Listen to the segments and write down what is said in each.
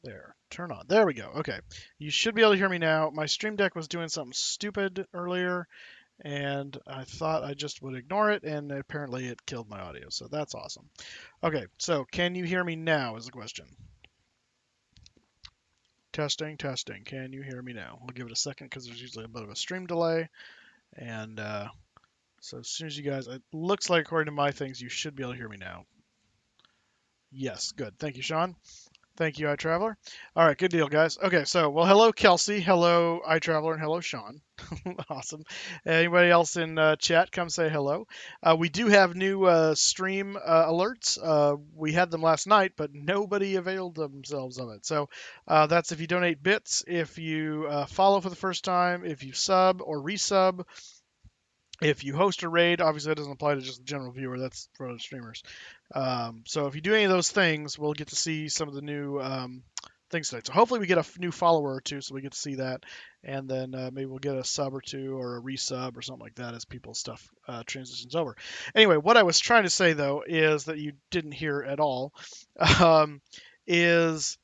There. Turn on. There we go. Okay. You should be able to hear me now. My Stream Deck was doing something stupid earlier, and I thought I just would ignore it, and apparently it killed my audio. So that's awesome. Okay. So can you hear me now is the question. Testing, testing. Can you hear me now? I'll give it a second because there's usually a bit of a stream delay. And so as soon as you guys, it looks like according to my things, you should be able to hear me now. Yes, good. Thank you, Sean. Thank you, iTraveler. All right, good deal, guys. Okay, so, well, hello, Kelsey. Hello, iTraveler, and hello, Sean. Awesome. Anybody else in chat, come say hello. We do have new stream alerts. We had them last night, but nobody availed themselves of it. So that's if you donate bits, if you follow for the first time, if you sub or resub, if you host a raid. Obviously that doesn't apply to just the general viewer, that's for other streamers. So if you do any of those things, we'll get to see some of the new things tonight. So hopefully we get a new follower or two, so we get to see that, and then maybe we'll get a sub or two or a resub or something like that as people's stuff transitions over. Anyway, what I was trying to say though is that you didn't hear at all, um, is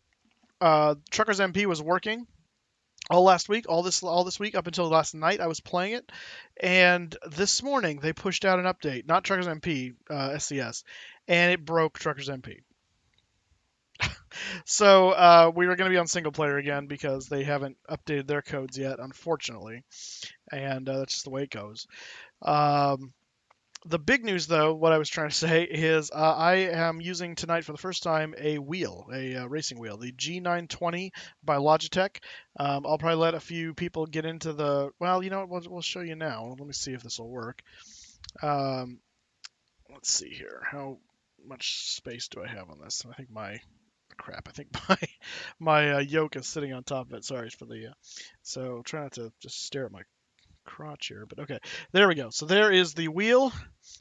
Truckers MP was working all last week, all this week up until last night. I was playing it, and this morning they pushed out an update, not Truckers MP SCS, and it broke Truckers MP. So we were going to be on single player again because they haven't updated their codes yet, unfortunately, and that's just the way it goes. Um, the big news, though, what I was trying to say is I am using tonight for the first time a wheel, a racing wheel, the G920 by Logitech. I'll probably let a few people get into the. Well, you know what? We'll show you now. Let me see if this will work. Um, let's see here. How much space do I have on this? I think my crap. I think my yoke is sitting on top of it. Sorry for the. So try not to just stare at my crotch here, but okay. There we go. So there is the wheel.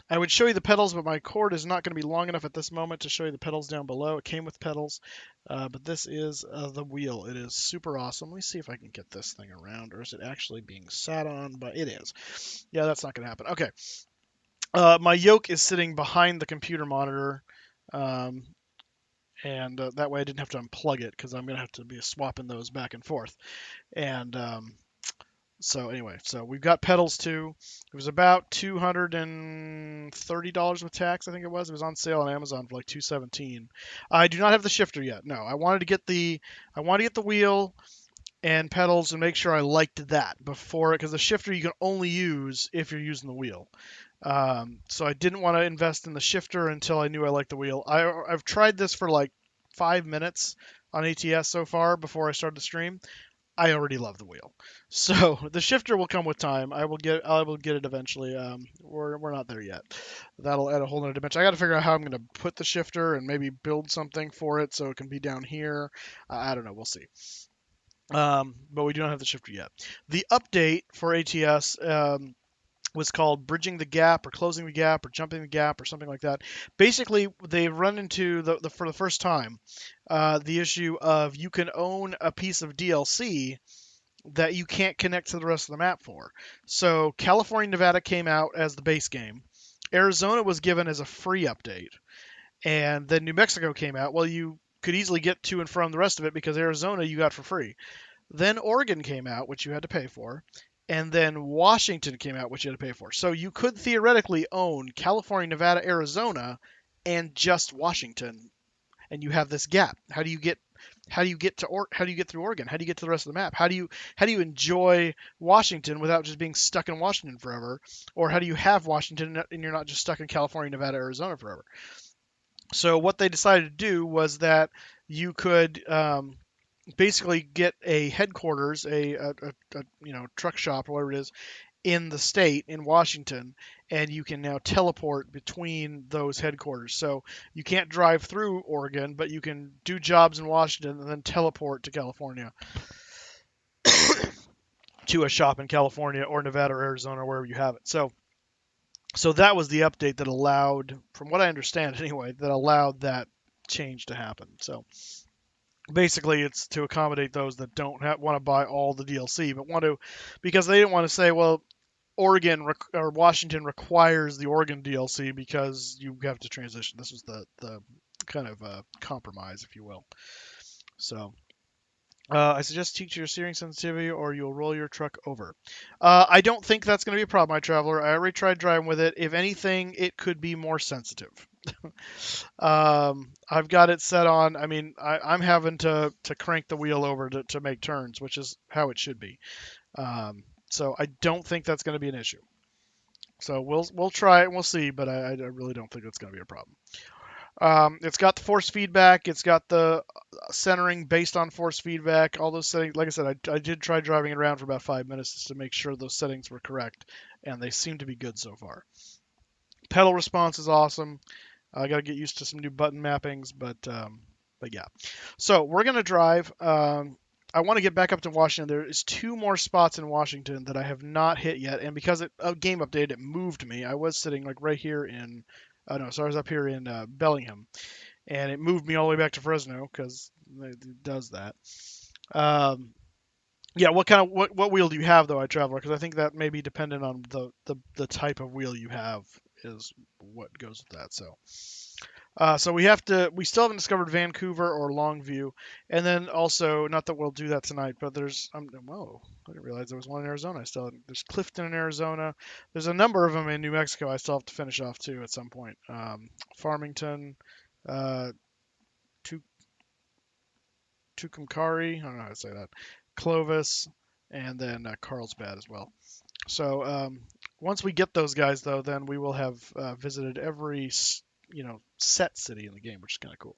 I would show you the pedals, but my cord is not going to be long enough at this moment to show you the pedals down below. It came with pedals, but this is the wheel. It is super awesome. Let me see if I can get this thing around, or is it actually being sat on? But it is. Yeah, that's not going to happen. Okay. My yoke is sitting behind the computer monitor, um, and that way I didn't have to unplug it because I'm going to have to be swapping those back and forth. And so anyway, so we've got pedals too. It was about $230 with tax, I think it was. It was on sale on Amazon for like $217. I do not have the shifter yet. No, I wanted to get the wheel and pedals and make sure I liked that before, because the shifter you can only use if you're using the wheel. So I didn't want to invest in the shifter until I knew I liked the wheel. I've tried this for like 5 minutes on ATS so far before I started the stream. I already love the wheel. So the shifter will come with time. I will get it eventually. We're not there yet. That'll add a whole other dimension. I got to figure out how I'm going to put the shifter and maybe build something for it so it can be down here. I don't know. We'll see. But we do not have the shifter yet. The update for ATS was called Bridging the Gap or Closing the Gap or Jumping the Gap or something like that. Basically, they've run into for the first time the issue of you can own a piece of DLC that you can't connect to the rest of the map for. So California, Nevada came out as the base game. Arizona was given as a free update. And then New Mexico came out. Well, you could easily get to and from the rest of it because Arizona you got for free. Then Oregon came out, which you had to pay for. and then Washington came out, which you had to pay for. So you could theoretically own California, Nevada, Arizona, and just Washington, and you have this gap. How do you get through Oregon? How do you get to the rest of the map? How do you enjoy Washington without just being stuck in Washington forever? Or how do you have Washington and you're not just stuck in California, Nevada, Arizona forever? So what they decided to do was that you could basically get a headquarters, a truck shop or whatever it is in the state in Washington, and you can now teleport between those headquarters. So you can't drive through Oregon, but you can do jobs in Washington and then teleport to California to a shop in California or Nevada or Arizona or wherever you have it. So that was the update that allowed, from what I understand anyway, that allowed that change to happen. So basically it's to accommodate those that don't want to buy all the DLC but want to, because they didn't want to say, well, Oregon or Washington requires the Oregon DLC because you have to transition. This was the kind of compromise, if you will. So I suggest teach your steering sensitivity or you'll roll your truck over. I don't think that's going to be a problem, my traveler. I already tried driving with it. If anything, it could be more sensitive. I've got it set on. I mean, I'm having to crank the wheel over to make turns, which is how it should be. So I don't think that's going to be an issue. So we'll try it and we'll see, but I really don't think it's going to be a problem. It's got the force feedback. It's got the centering based on force feedback. All those settings. Like I said, I did try driving it around for about 5 minutes just to make sure those settings were correct, and they seem to be good so far. Pedal response is awesome. I got to get used to some new button mappings, but yeah. So we're gonna drive. I want to get back up to Washington. There is 2 more spots in Washington that I have not hit yet, and because a game update, it moved me. I was sitting like right here in, no, sorry, I was up here in Bellingham, and it moved me all the way back to Fresno because it does that. Um, yeah, what wheel do you have though, I traveler? Because I think that may be dependent on the type of wheel you have is what goes with that. So we still haven't discovered Vancouver or Longview, and then also, not that we'll do that tonight, but there's, whoa, I didn't realize there was one in Arizona. There's Clifton in Arizona. There's a number of them in New Mexico. I still have to finish off too at some point. Farmington, uh, Tu- Tucumcari, I don't know how to say that, Clovis, and then Carlsbad as well. So once we get those guys, though, then we will have visited every set city in the game, which is kind of cool.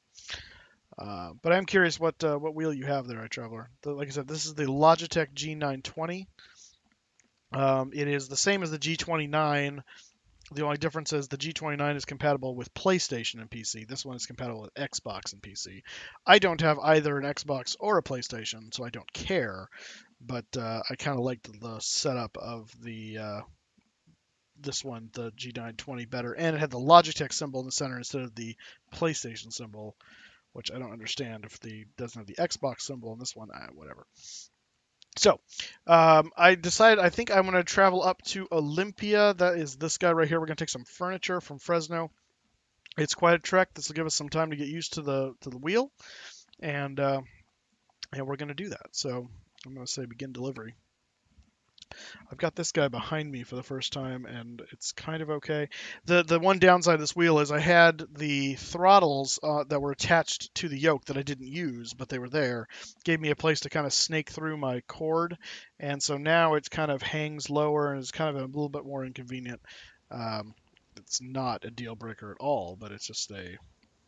But I'm curious what wheel you have there, iTraveler. Like I said, this is the Logitech G920. It is the same as the G29. The only difference is the G29 is compatible with PlayStation and PC. This one is compatible with Xbox and PC. I don't have either an Xbox or a PlayStation, so I don't care. But I kind of liked the setup of this one, the G920, better, and it had the Logitech symbol in the center instead of the PlayStation symbol, which I don't understand if the doesn't have the Xbox symbol in this one. Whatever. So I decided I think I'm going to travel up to Olympia. That is this guy right here. We're going to take some furniture from Fresno. It's quite a trek. This will give us some time to get used to the wheel, and we're going to do that. So I'm going to say begin delivery. I've got this guy behind me for the first time, and it's kind of okay. The one downside of this wheel is I had the throttles that were attached to the yoke that I didn't use, but they were there. Gave me a place to kind of snake through my cord, and so now it kind of hangs lower and is kind of a little bit more inconvenient. It's not a deal breaker at all, but it's just a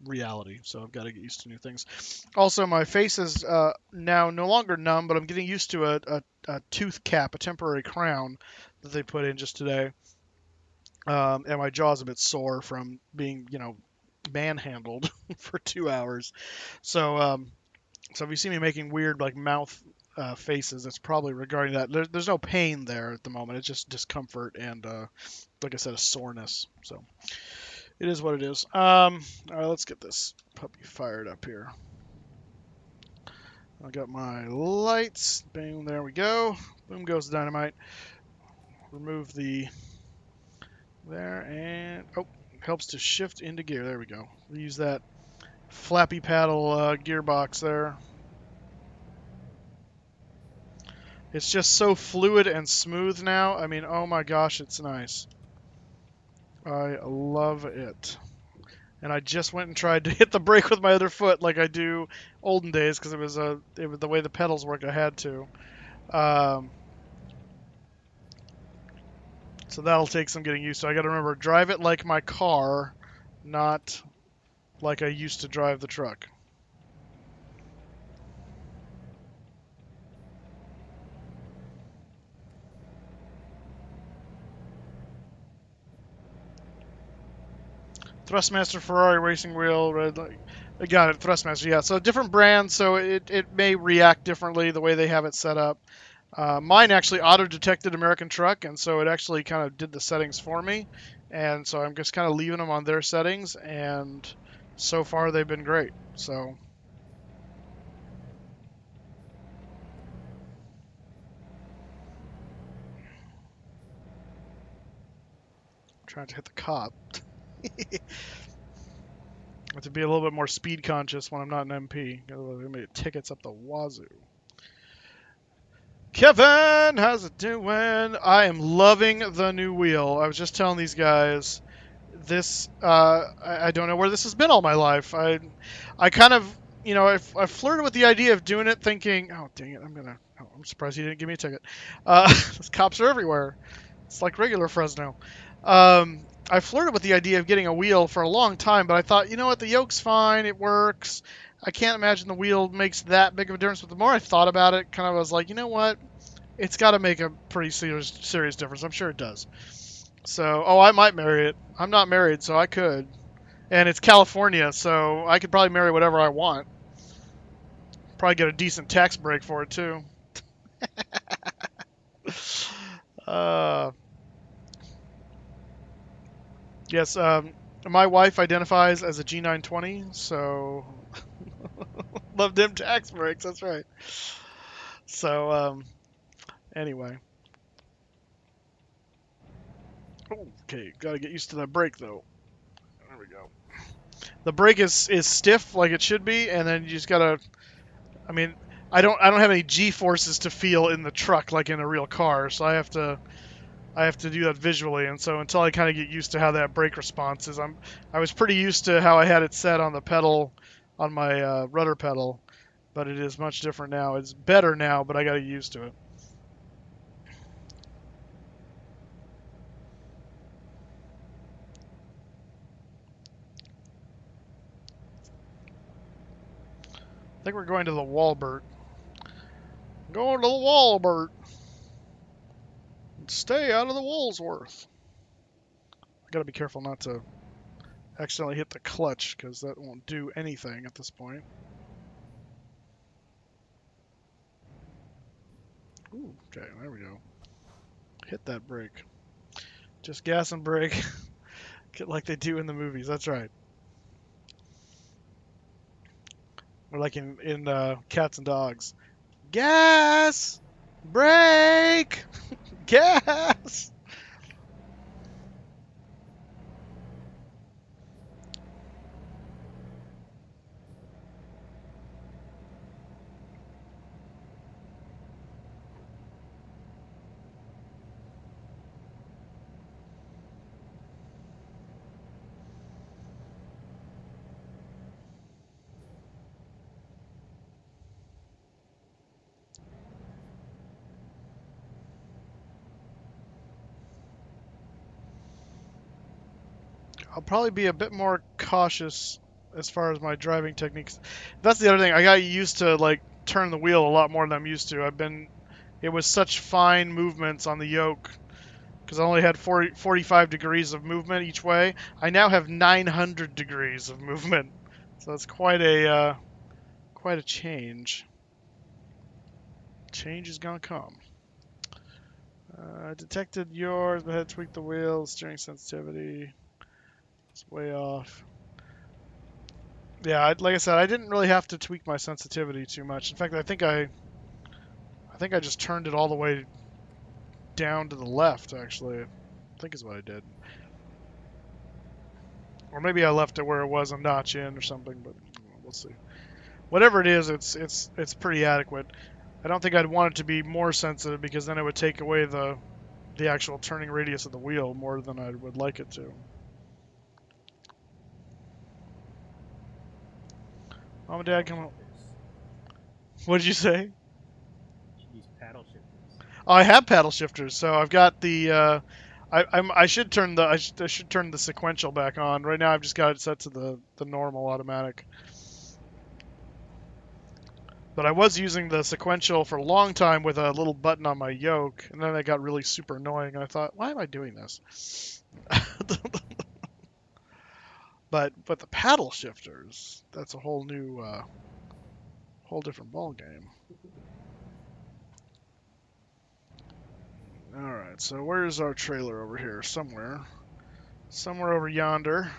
reality. So I've got to get used to new things. Also, my face is now no longer numb, but I'm getting used to a tooth cap, a temporary crown that they put in just today. And my jaw's a bit sore from being, manhandled for 2 hours. So if you see me making weird like mouth faces, it's probably regarding that. There's no pain there at the moment. It's just discomfort and, like I said, a soreness. So it is what it is. All right, let's get this puppy fired up here. I got my lights. Boom, there we go. Boom goes the dynamite. Remove the there and helps to shift into gear. There we go. We use that flappy paddle gearbox there. It's just so fluid and smooth now. I mean, oh my gosh, it's nice. I love it. And I just went and tried to hit the brake with my other foot like I do olden days because it was the way the pedals work. I had to. Um, so that'll take some getting used to. I got to remember drive it like my car, not like I used to drive the truck. Thrustmaster Ferrari racing wheel, red light. I got it, Thrustmaster. Yeah, so different brands, so it may react differently the way they have it set up. Mine actually auto-detected American truck, and so it actually kind of did the settings for me. And so I'm just kind of leaving them on their settings, and so far they've been great. So I'm trying to hit the cop. I have to be a little bit more speed conscious when I'm not an MP. Otherwise, I'm gonna get tickets up the wazoo. Kevin, how's it doing? I am loving the new wheel. I was just telling these guys this. I don't know where this has been all my life. I kind of, I flirted with the idea of doing it, thinking, oh dang it, I'm surprised he didn't give me a ticket. Those cops are everywhere. It's like regular Fresno. I flirted with the idea of getting a wheel for a long time, but I thought, you know what, the yoke's fine, it works. I can't imagine the wheel makes that big of a difference. But the more I thought about it, kind of was like, you know what, it's got to make a pretty serious difference. I'm sure it does. So, oh, I might marry it. I'm not married, so I could. And it's California, so I could probably marry whatever I want. Probably get a decent tax break for it too. Uh, yes, my wife identifies as a G920, so love them tax breaks. That's right. So, anyway. Okay, gotta get used to that brake though. There we go. The brake is stiff like it should be, and then you just gotta. I mean, I don't have any G forces to feel in the truck like in a real car, so I have to do that visually. And so until I kind of get used to how that brake response is, I was pretty used to how I had it set on the pedal, on my rudder pedal, but it is much different now. It's better now, but I got to get used to it. I think we're going to the Walbert. Going to the Walbert. Stay out of the Woolsworth. I got to be careful not to accidentally hit the clutch because that won't do anything at this point. Ooh, okay, there we go. Hit that brake. Just gas and brake. Get like they do in the movies. That's right. Or like in Cats and Dogs. Gas! Brake! Gas! I'll probably be a bit more cautious as far as my driving techniques. That's the other thing. I got used to like turn the wheel a lot more than I'm used to. It was such fine movements on the yoke because I only had 45 degrees of movement each way. I now have 900 degrees of movement, so that's quite a change. Change is gonna come. Detected yours, but had to tweak the wheels, steering sensitivity. It's way off. Yeah, like I said, I didn't really have to tweak my sensitivity too much. In fact, I think I just turned it all the way down to the left. Actually, I think is what I did. Or maybe I left it where it was a notch in or something. But we'll see. Whatever it is, it's pretty adequate. I don't think I'd want it to be more sensitive because then it would take away the actual turning radius of the wheel more than I would like it to. Mom and Dad, come home. What did you say? You should use paddle shifters. Oh, I have paddle shifters, so I've got the. I should turn the I should turn the sequential back on. Right now, I've just got it set to the normal automatic. But I was using the sequential for a long time with a little button on my yoke, and then it got really super annoying. And I thought, why am I doing this? But the paddle shifters, that's a whole new, whole different ball game. All right, so where's our trailer over here? Somewhere over yonder.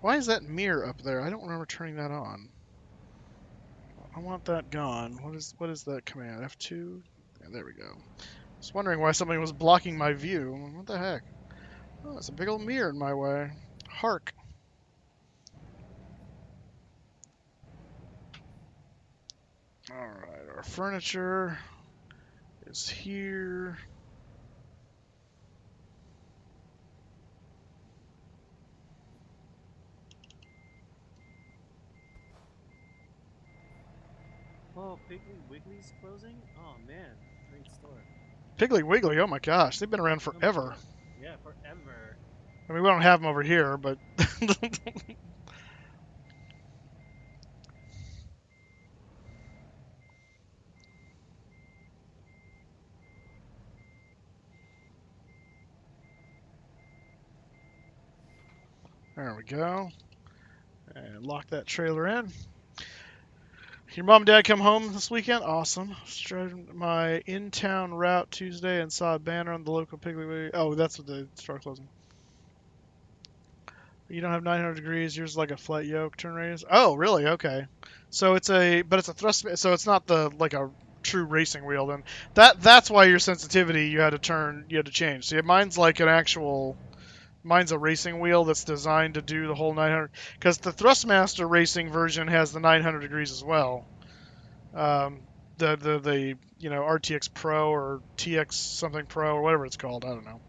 Why is that mirror up there? I don't remember turning that on. I want that gone. What is that command? F2? Yeah, there we go. I was wondering why something was blocking my view. What the heck? Oh, it's a big old mirror in my way. Hark. Alright, our furniture is here. Oh, Piggly Wiggly's closing? Oh man, great store. Piggly Wiggly, oh my gosh, they've been around Oh my forever. god. Yeah, forever. I mean, we don't have them over here, but... There we go. And lock that trailer in. Your mom and dad come home this weekend? Awesome. I was driving my in-town route Tuesday and saw a banner on the local Piggly Wiggly. Oh, that's what they start closing. You don't have 900 degrees. Yours is like a flat yoke turn radius. Oh, really? Okay. So it's a thrust. So it's not the like a true racing wheel. Then that's why your sensitivity you had to change. See, mine's like an actual. Mine's a racing wheel that's designed to do the whole 900. Because the Thrustmaster racing version has the 900 degrees as well. The RTX Pro or TX something Pro or whatever it's called. I don't know.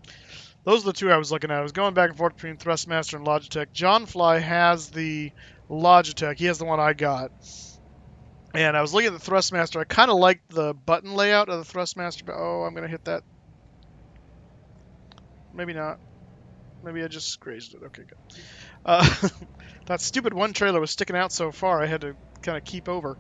Those are the two I was looking at. I was going back and forth between Thrustmaster and Logitech. John Fly has the Logitech. He has the one I got. And I was looking at the Thrustmaster. I kind of liked the button layout of the Thrustmaster, but I'm going to hit that. Maybe not. Maybe I just grazed it. Okay, good. That stupid one trailer was sticking out so far, I had to kind of keep over.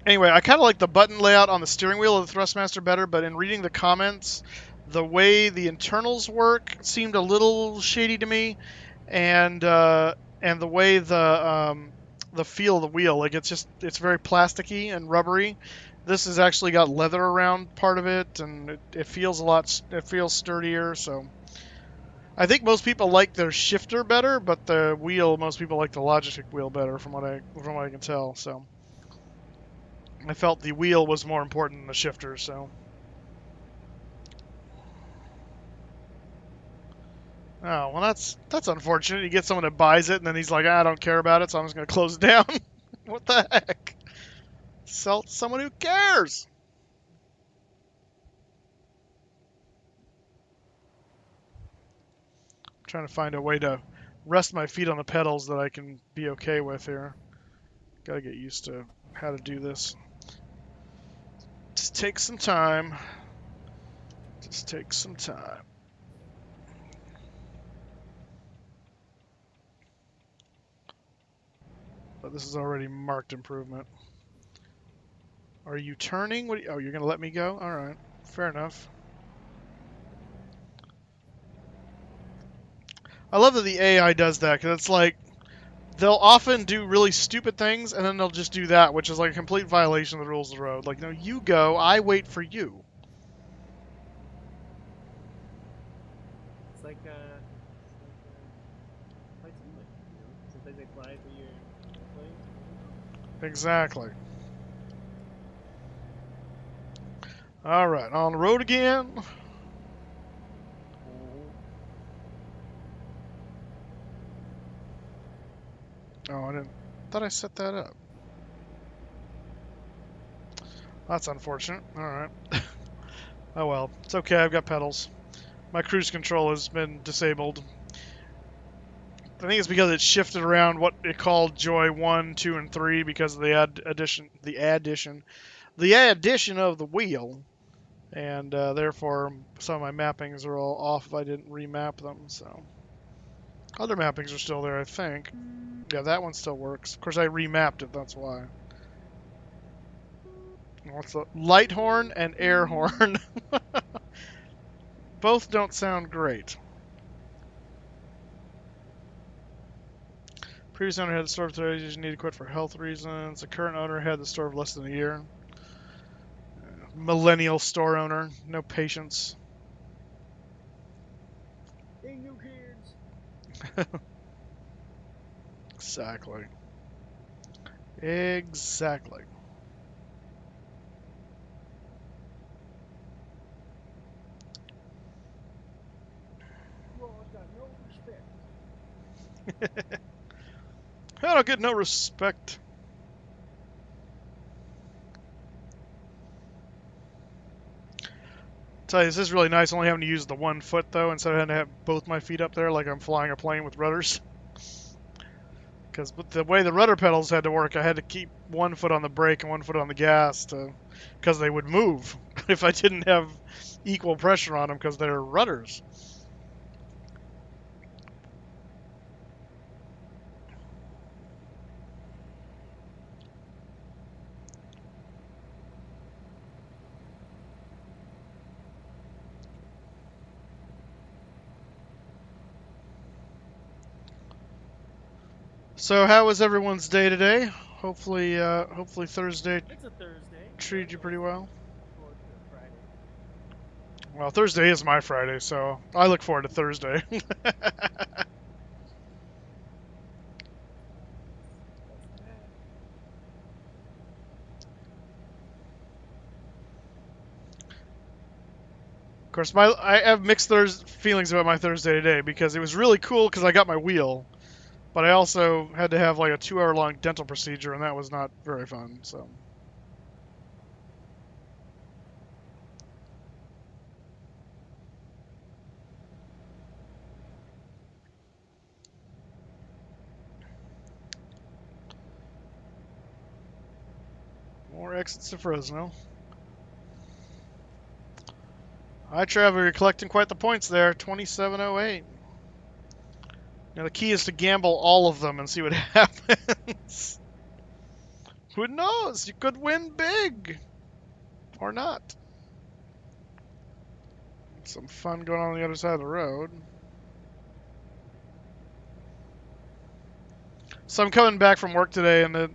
Anyway, I kind of like the button layout on the steering wheel of the Thrustmaster better, but in reading the comments, the way the internals work seemed a little shady to me, and the way the feel of the wheel, like it's very plasticky and rubbery. This has actually got leather around part of it, and it feels it feels sturdier. So I think most people like their shifter better, but the wheel, most people like the Logitech wheel better, from what I can tell. So I felt the wheel was more important than the shifter. So. Oh, well, that's unfortunate. You get someone that buys it, and then he's like, I don't care about it, so I'm just going to close it down. What the heck? Sell it to someone who cares. I'm trying to find a way to rest my feet on the pedals that I can be okay with here. Gotta get used to how to do this. Just take some time. Just take some time. But this is already marked improvement. Are you turning? Oh, you're gonna let me go? All right, fair enough. I love that the AI does that, because it's like they'll often do really stupid things, and then they'll just do that, which is like a complete violation of the rules of the road. Like, no, you go, I wait for you. It's like flight simulator, you know? Sometimes they fly through your airplane. Exactly. All right, on the road again. Oh, I didn't. thought I set that up. That's unfortunate. Alright. Oh well. It's okay, I've got pedals. My cruise control has been disabled. I think it's because it shifted around what it called Joy 1, 2, and 3 because of the addition of the wheel. And therefore, some of my mappings are all off if I didn't remap them, so. Other mappings are still there, I think. Yeah, that one still works. Of course, I remapped it, that's why. What's the light horn and air horn? Both don't sound great. Previous owner had the store for you need to quit for health reasons. The current owner had the store for less than a year. Millennial store owner, no patience. Hey, new kids. Exactly. Exactly. You all got no respect. I don't get no respect. Tell you, this is really nice only having to use the 1 foot, though, instead of having to have both my feet up there like I'm flying a plane with rudders. Because the way the rudder pedals had to work, I had to keep 1 foot on the brake and 1 foot on the gas because they would move if I didn't have equal pressure on them because they're rudders. So how was everyone's day today? Hopefully Thursday It's a Thursday. treated you pretty well. Forward to Friday. Well, Thursday is my Friday, so I look forward to Thursday. That's that. Of course, I have mixed feelings about my Thursday today because it was really cool because I got my wheel, but I also had to have like a 2-hour long dental procedure, and that was not very fun. So. More exits to Fresno. Hi, Trevor. You're collecting quite the points there. 2708. Now, the key is to gamble all of them and see what happens. Who knows? You could win big. Or not. Some fun going on the other side of the road. So I'm coming back from work today, and the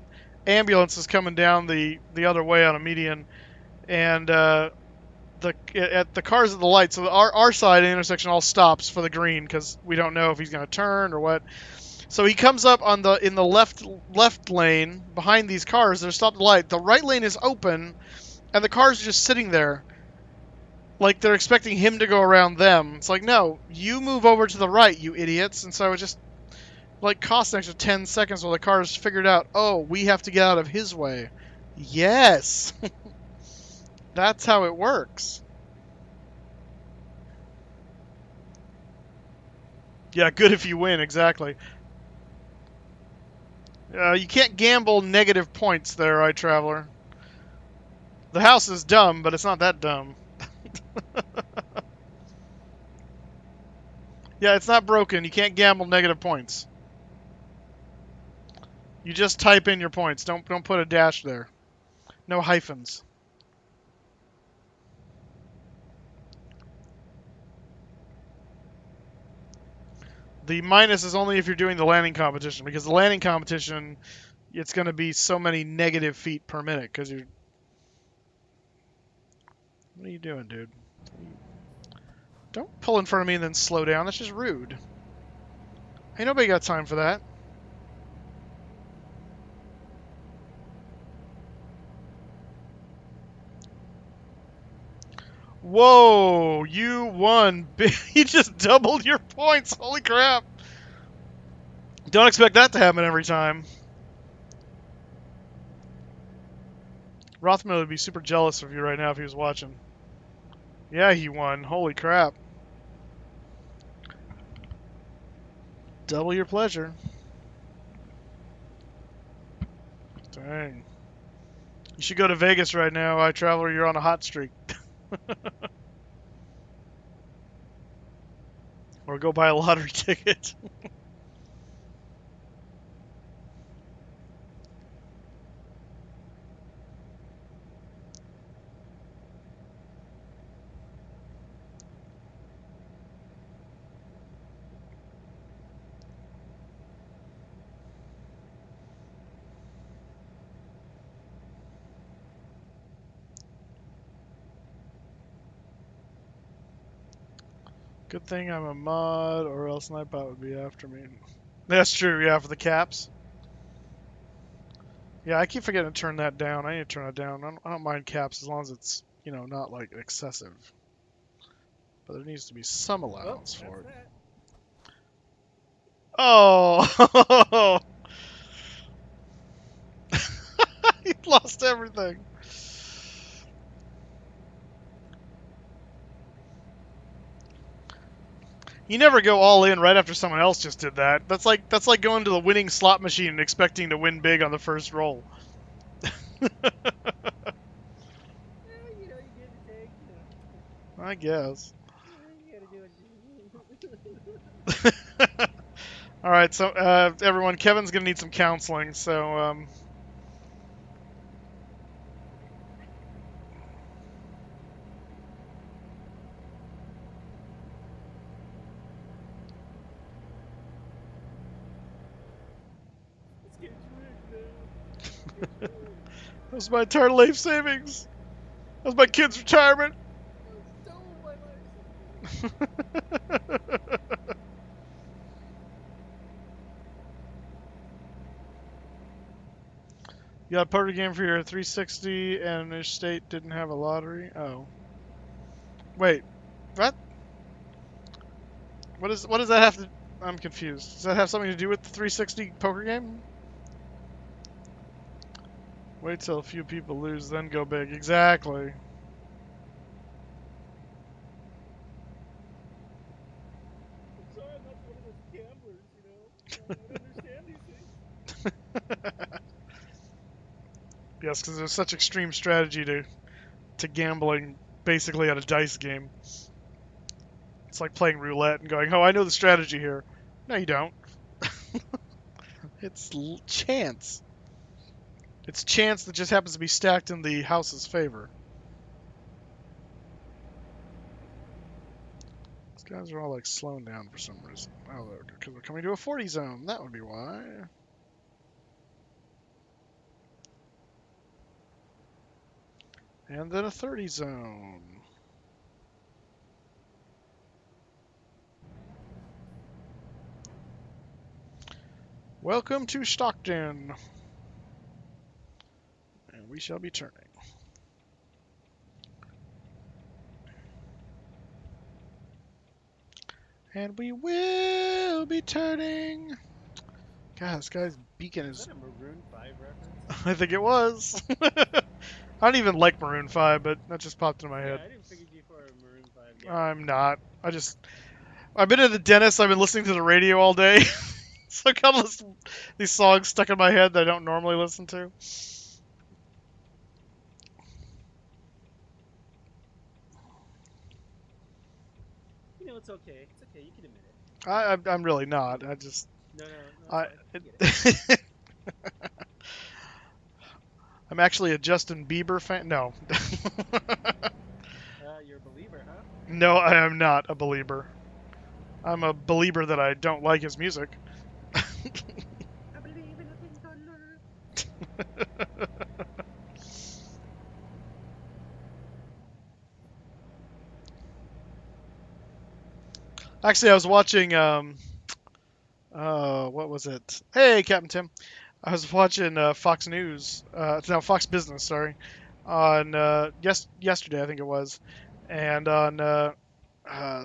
ambulance is coming down the other way on a median, and the cars at the light. So our side of the intersection all stops for the green because we don't know if he's going to turn or what. So he comes up on in the left lane behind these cars. They're stopped at the light. The right lane is open, and the cars are just sitting there, like they're expecting him to go around them. It's like, no, you move over to the right, you idiots. And so it just like cost an extra 10 seconds while the cars figured out, oh, we have to get out of his way. Yes. That's how it works. Yeah, good if you win, exactly. You can't gamble negative points there, iTraveler. The house is dumb, but it's not that dumb. Yeah, it's not broken. You can't gamble negative points. You just type in your points. Don't put a dash there. No hyphens. The minus is only if you're doing the landing competition, because the landing competition, it's going to be so many negative feet per minute, because you're... What are you doing, dude? Don't pull in front of me and then slow down. That's just rude. Ain't nobody got time for that. Whoa, you won. You just doubled your points. Holy crap. Don't expect that to happen every time. Rothman would be super jealous of you right now if he was watching. Yeah, he won. Holy crap. Double your pleasure. Dang. You should go to Vegas right now, I traveler. You're on a hot streak. Or go buy a lottery ticket. Good thing I'm a mod, or else Nightbot would be after me. That's true, yeah, for the caps. Yeah, I keep forgetting to turn that down. I need to turn it down. I don't mind caps as long as it's, not like excessive. But there needs to be some Well, allowance that's for it. that. Oh! He lost everything. You never go all in right after someone else just did that. That's like going to the winning slot machine and expecting to win big on the first roll. Yeah, you give and take. I guess. You gotta do it. All right, so everyone, Kevin's gonna need some counseling. So Let's get rich, man. Let's get rich. that was my entire life savings. That was my kid's retirement. You stole my life savings. You got a poker game for your 360, and your state didn't have a lottery. Oh, wait, what? What does that have to? I'm confused. Does that have something to do with the 360 poker game? Wait till a few people lose, then go big. Exactly. I'm sorry, I'm not one of those gamblers. I don't understand these things. Yes, because there's such extreme strategy to gambling, basically at a dice game. It's like playing roulette and going, "Oh, I know the strategy here." No, you don't. It's chance. It's chance that just happens to be stacked in the house's favor. These guys are all like slowing down for some reason. Oh, because we're coming to a 40 zone. That would be why. And then a 30 zone. Welcome to Stockton. And we shall be turning. And we will be turning. God, this guy's beacon Was is. that a Maroon 5 reference? I think it was. I don't even like Maroon 5, but that just popped in my Yeah, head. I didn't figure you for a Maroon 5 guy. I'm not. I've been at the dentist. I've been listening to the radio all day. So I got these songs stuck in my head that I don't normally listen to. It's okay. It's okay. You can admit it. I'm really You not. can I admit it. just. No, no, no, it's I. fine. We get it. I'm actually a Justin Bieber fan. No. You're a believer, huh? No, I am not a believer. I'm a believer that I don't like his music. I believe in a thing called love. Actually, I was watching. What was it? Hey, Captain Tim. I was watching Fox News. No, Fox Business. Sorry, on yesterday I think it was, and on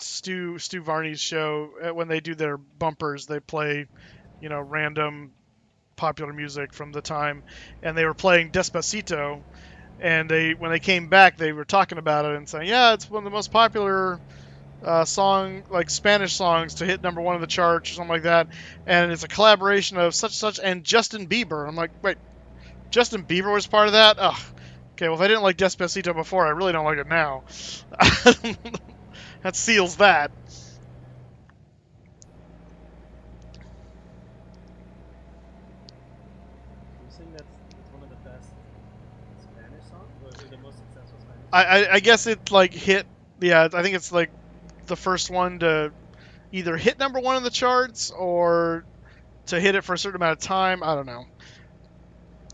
Stu Varney's show when they do their bumpers, they play, random popular music from the time, and they were playing Despacito, And when they came back, they were talking about it and saying, yeah, it's one of the most popular like Spanish songs to hit #1 of the charts or something like that. And it's a collaboration of such and Justin Bieber. I'm like, wait, Justin Bieber was part of that? Ugh. Okay, well, if I didn't like Despacito before, I really don't like it now. That seals that. You think that's one of the best Spanish songs, or the most successful Spanish I, songs? I, I guess it like hit. Yeah, I think it's like the first one to either hit #1 in the charts or to hit it for a certain amount of time. I don't know.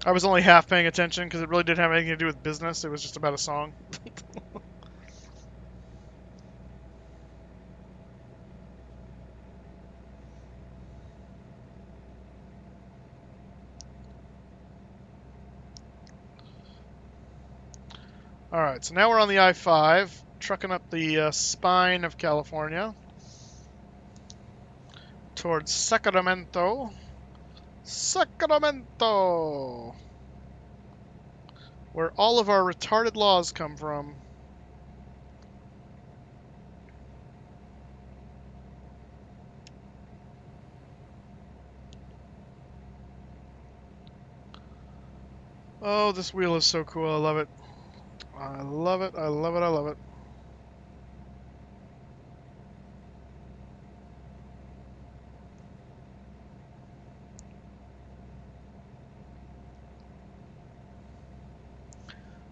I was only half paying attention because it really didn't have anything to do with business. It was just about a song. All right, so now we're on the I-5, trucking up the spine of California towards Sacramento. Sacramento, where all of our retarded laws come from. Oh, this wheel is so cool. I love it. I love it. I love it. I love it.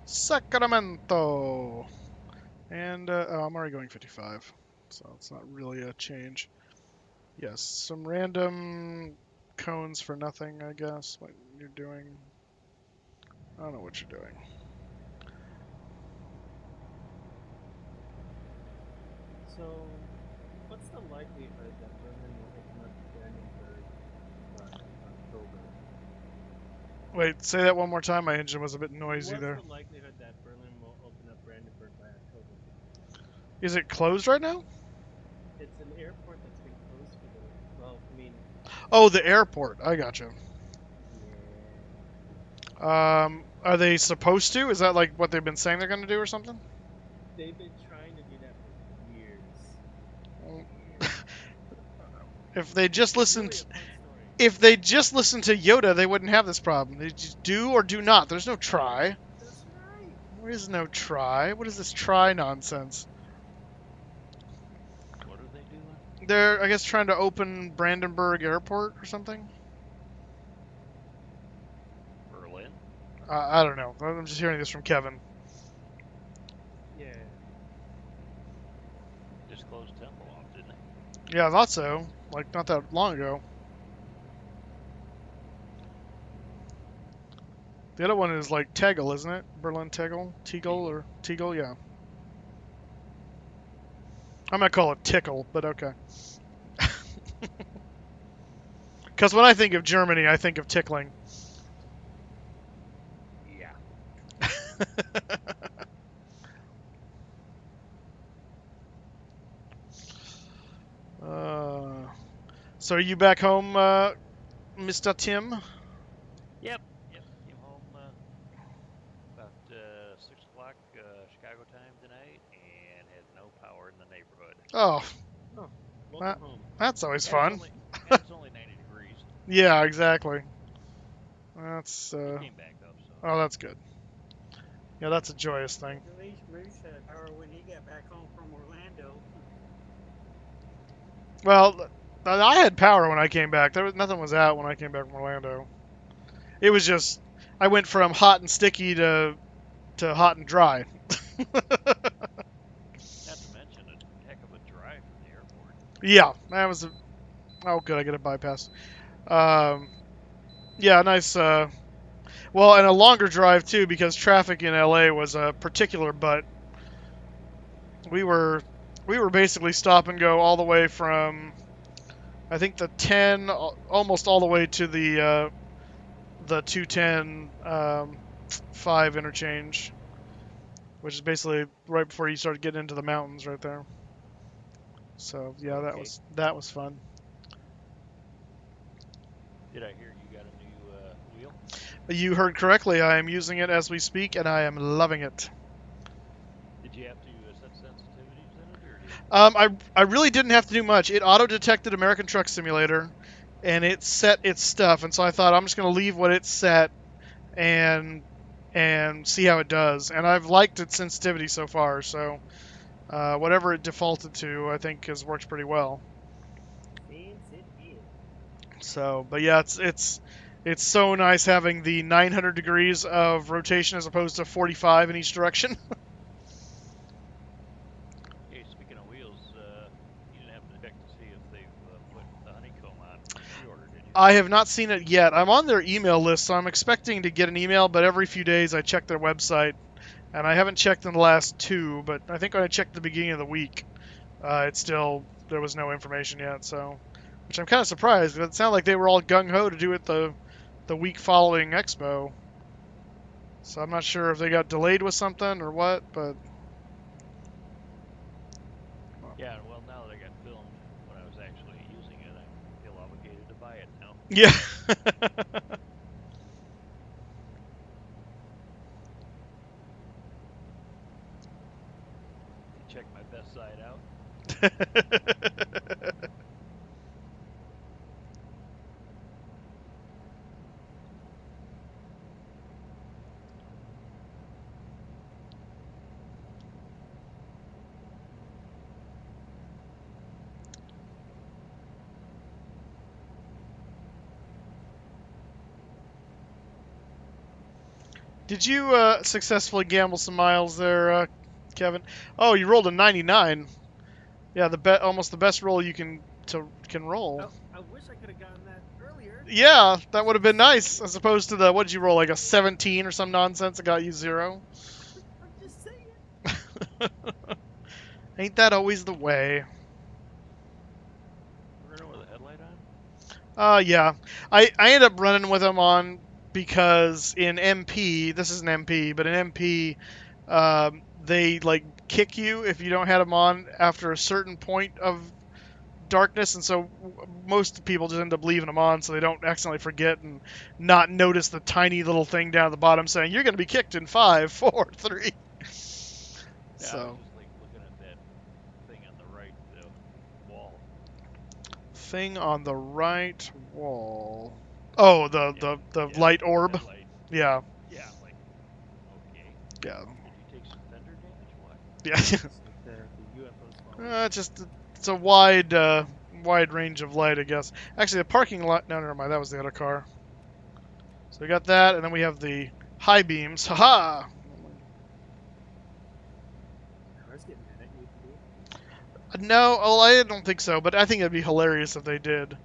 Sacramento. And oh, I'm already going 55, so it's not really a change. Yes, some random cones for nothing, I guess. What you're doing. I don't know what you're doing. So, what's the likelihood that Berlin will open up Brandenburg by October? Wait, say that one more time. My engine was a bit noisy What's there. the likelihood that Berlin will open up Brandenburg by October? Is it closed right now? It's an airport that's been closed for the, well, I mean, Oh, the airport. I gotcha. yeah. Are they supposed to? Is that like what they've been saying they're going to do or something? They've been trying to do that for years. Well, Years. if they just It's really listened, a fun story. if they just listened to Yoda, they wouldn't have this problem. They just do or do not. There's no try. That's right. There is no try. What is this try nonsense? What are they doing? They're, I guess, trying to open Brandenburg Airport or something. Berlin? I don't know. I'm just hearing this from Kevin. Yeah. Just closed Temple off, didn't they? Yeah, I thought so. Like not that long ago. The other one is like Tegel, isn't it? Berlin Tegel, Tegel Tegel. or Tegel? Yeah. I'm gonna call it Tickle, but okay. Because when I think of Germany, I think of tickling. Yeah. uh, so are you back home, Mr. Tim? Yep. Yep. Came home about 6 o'clock Chicago time tonight and had no power in the neighborhood. Oh, Oh, welcome that, home. that's always And it's fun. only and it's only 90 degrees. Yeah, exactly. That's We came back though, so oh, that's good. Yeah, that's a joyous thing. At least Moose had power when he got back home from Orlando. Well, I had power when I came back. There was nothing was out when I came back from Orlando. It was just I went from hot and sticky to hot and dry. not to mention a heck of a drive from the airport. Yeah, that was oh good. I get a bypass. Um, yeah, nice. Well, and a longer drive too because traffic in LA was a particular butt. We were we were basically stop and go all the way from I think the 10 almost all the way to the 210 5 interchange, which is basically right before you start getting into the mountains right there. So yeah, Okay. that was fun. Did I hear you got a new wheel? You heard correctly. I am using it as we speak, and I am loving it. Did you have to set sensitivities in it, or did? I really didn't have to do much. It auto detected American Truck Simulator, and it set its stuff. And so I thought I'm just going to leave what it's set and see how it does. And I've liked its sensitivity so far. So whatever it defaulted to, I think has worked pretty well. Sensitive. So, but yeah, it's so nice having the 900 degrees of rotation as opposed to 45 in each direction. Hey, speaking of wheels, you didn't happen to check to see if they've put the honeycomb on for pre-order, did you? I have not seen it yet. I'm on their email list, so I'm expecting to get an email, but every few days I check their website, and I haven't checked in the last two, but I think when I checked at the beginning of the week, there was no information yet, so, which I'm kind of surprised, because it sounded like they were all gung-ho to do it the week following Expo. So I'm not sure if they got delayed with something or what, but Yeah, well, now that I got filmed when I was actually using it, I feel obligated to buy it now. yeah. Check my best side out. Did you successfully gamble some miles there, Kevin? Oh, you rolled a 99. Yeah, almost the best roll you can roll. I wish I could have gotten that earlier. Yeah, that would have been nice, as opposed to the what did you roll, like a 17 or some nonsense that got you 0. I'm just saying. Ain't that always the way? Running with a headlight on? Yeah. I ended up running with them on because in MP, this is an MP, but in MP, they like kick you if you don't have them on after a certain point of darkness, and so most people just end up leaving them on so they don't accidentally forget and not notice the tiny little thing down at the bottom saying you're going to be kicked in 5, 4, 3. Yeah, I was So just like looking at that thing on the right wall. thing on the right wall. Oh, the light orb. Headlight. Yeah. Yeah, I'm like, okay. Yeah. Did you take some fender damage? What? Yeah. It's like the UFO's following. It's a wide range of light, I guess. Actually, the parking lot. No, never mind. That was the other car. So we got that, and then we have the high beams. Haha. Cars getting mad at you, dude. No, well, I don't think so, but I think it'd be hilarious if they did.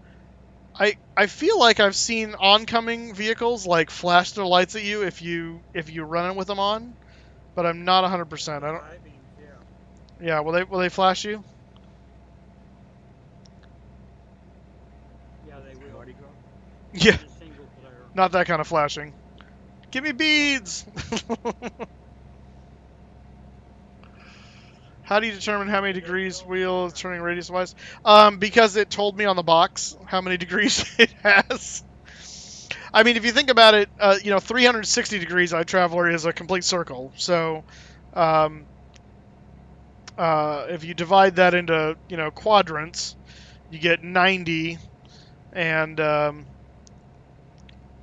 I feel like I've seen oncoming vehicles like flash their lights at you if you run with them on, but I'm not 100%. I don't. High beams, yeah. Yeah, will they flash you? Yeah, they will. Mardi Gras. Yeah, Just single player. not that kind of flashing. Give me beads. How do you determine how many degrees wheel is turning radius wise? Because it told me on the box how many degrees it has. I mean, if you think about it, 360 degrees I travel is a complete circle. So, if you divide that into quadrants, you get 90, and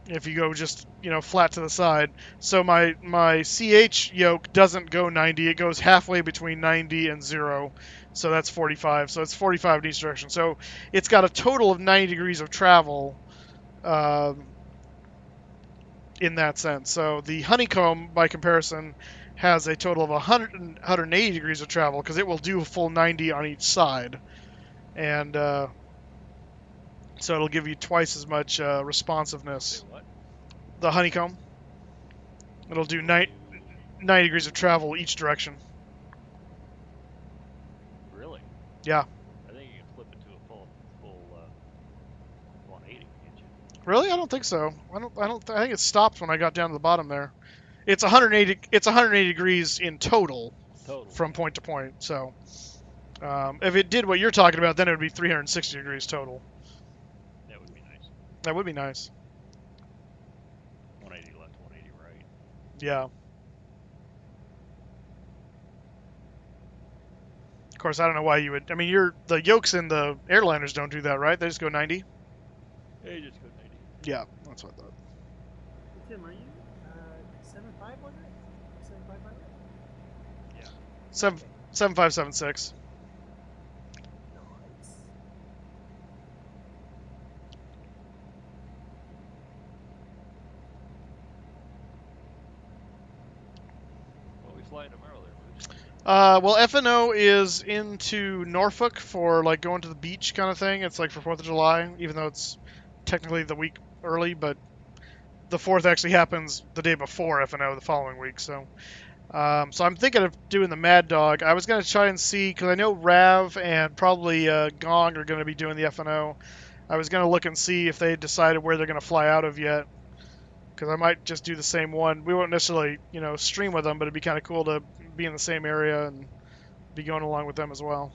if you go just flat to the side. So my CH yoke doesn't go 90; it goes halfway between 90 and 0. So that's 45. So it's 45 in each direction. So it's got a total of 90 degrees of travel in that sense. So the honeycomb, by comparison, has a total of 180 degrees of travel because it will do a full 90 on each side, and so it'll give you twice as much responsiveness. Say what? The honeycomb. It'll do 90 degrees of travel each direction. Really? Yeah. I think you can flip it to a full 180, can't you? Really? I don't think so. I think it stopped when I got down to the bottom there. It's 180. It's 180 degrees in total Total. from point to point. So, if it did what you're talking about, then it would be 360 degrees total. That would be nice. That would be nice. 180 Yeah. Of course, I don't know why you would. I mean, the yokes in the airliners don't do that, right? They just go 90. Hey, just go 90. Yeah, that's what I thought. Hey, Tim, are you 7.5 was it? 7.5 pilot? Yeah. Seven Okay. 7576. Nice. What we flying tomorrow there, Moose? Well, FNO is into Norfolk for like going to the beach kind of thing. It's like for 4th of July, even though it's technically the week early, but the 4th actually happens the day before FNO the following week. So I'm thinking of doing the Mad Dog. I was going to try and see, because I know Rav and probably Gong are going to be doing the FNO. I was going to look and see if they decided where they're going to fly out of yet, because I might just do the same one. We won't necessarily, stream with them, but it'd be kind of cool to be in the same area and be going along with them as well.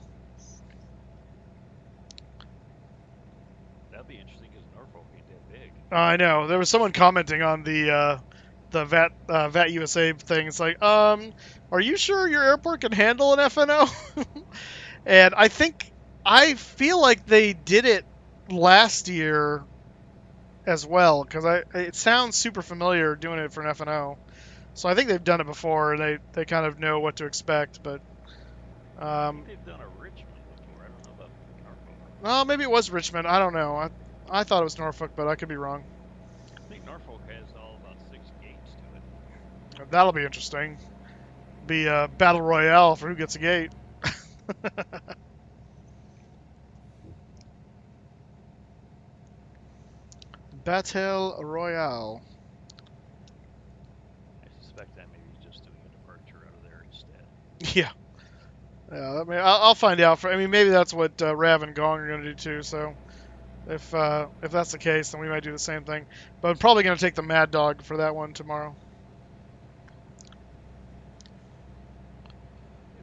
That'd be interesting because Norfolk ain't that big. I know there was someone commenting on the VAT USA thing. It's like, are you sure your airport can handle an FNO? And I feel like they did it last year as well, because it sounds super familiar doing it for an FNO. So I think they've done it before, and they kind of know what to expect. But I think they've done a Richmond before. I don't know about Norfolk. well, maybe it was Richmond. I don't know. I thought it was Norfolk, but I could be wrong. I think Norfolk has all about 6 gates to it. That'll be interesting. Be a battle royale for who gets a gate. Battle Royale. I suspect that maybe he's just doing a departure out of there instead. Yeah. Yeah, I mean, I'll find out. I mean, maybe that's what Rav and Gong are going to do too. So if that's the case, then we might do the same thing. But I'm probably going to take the Mad Dog for that one tomorrow.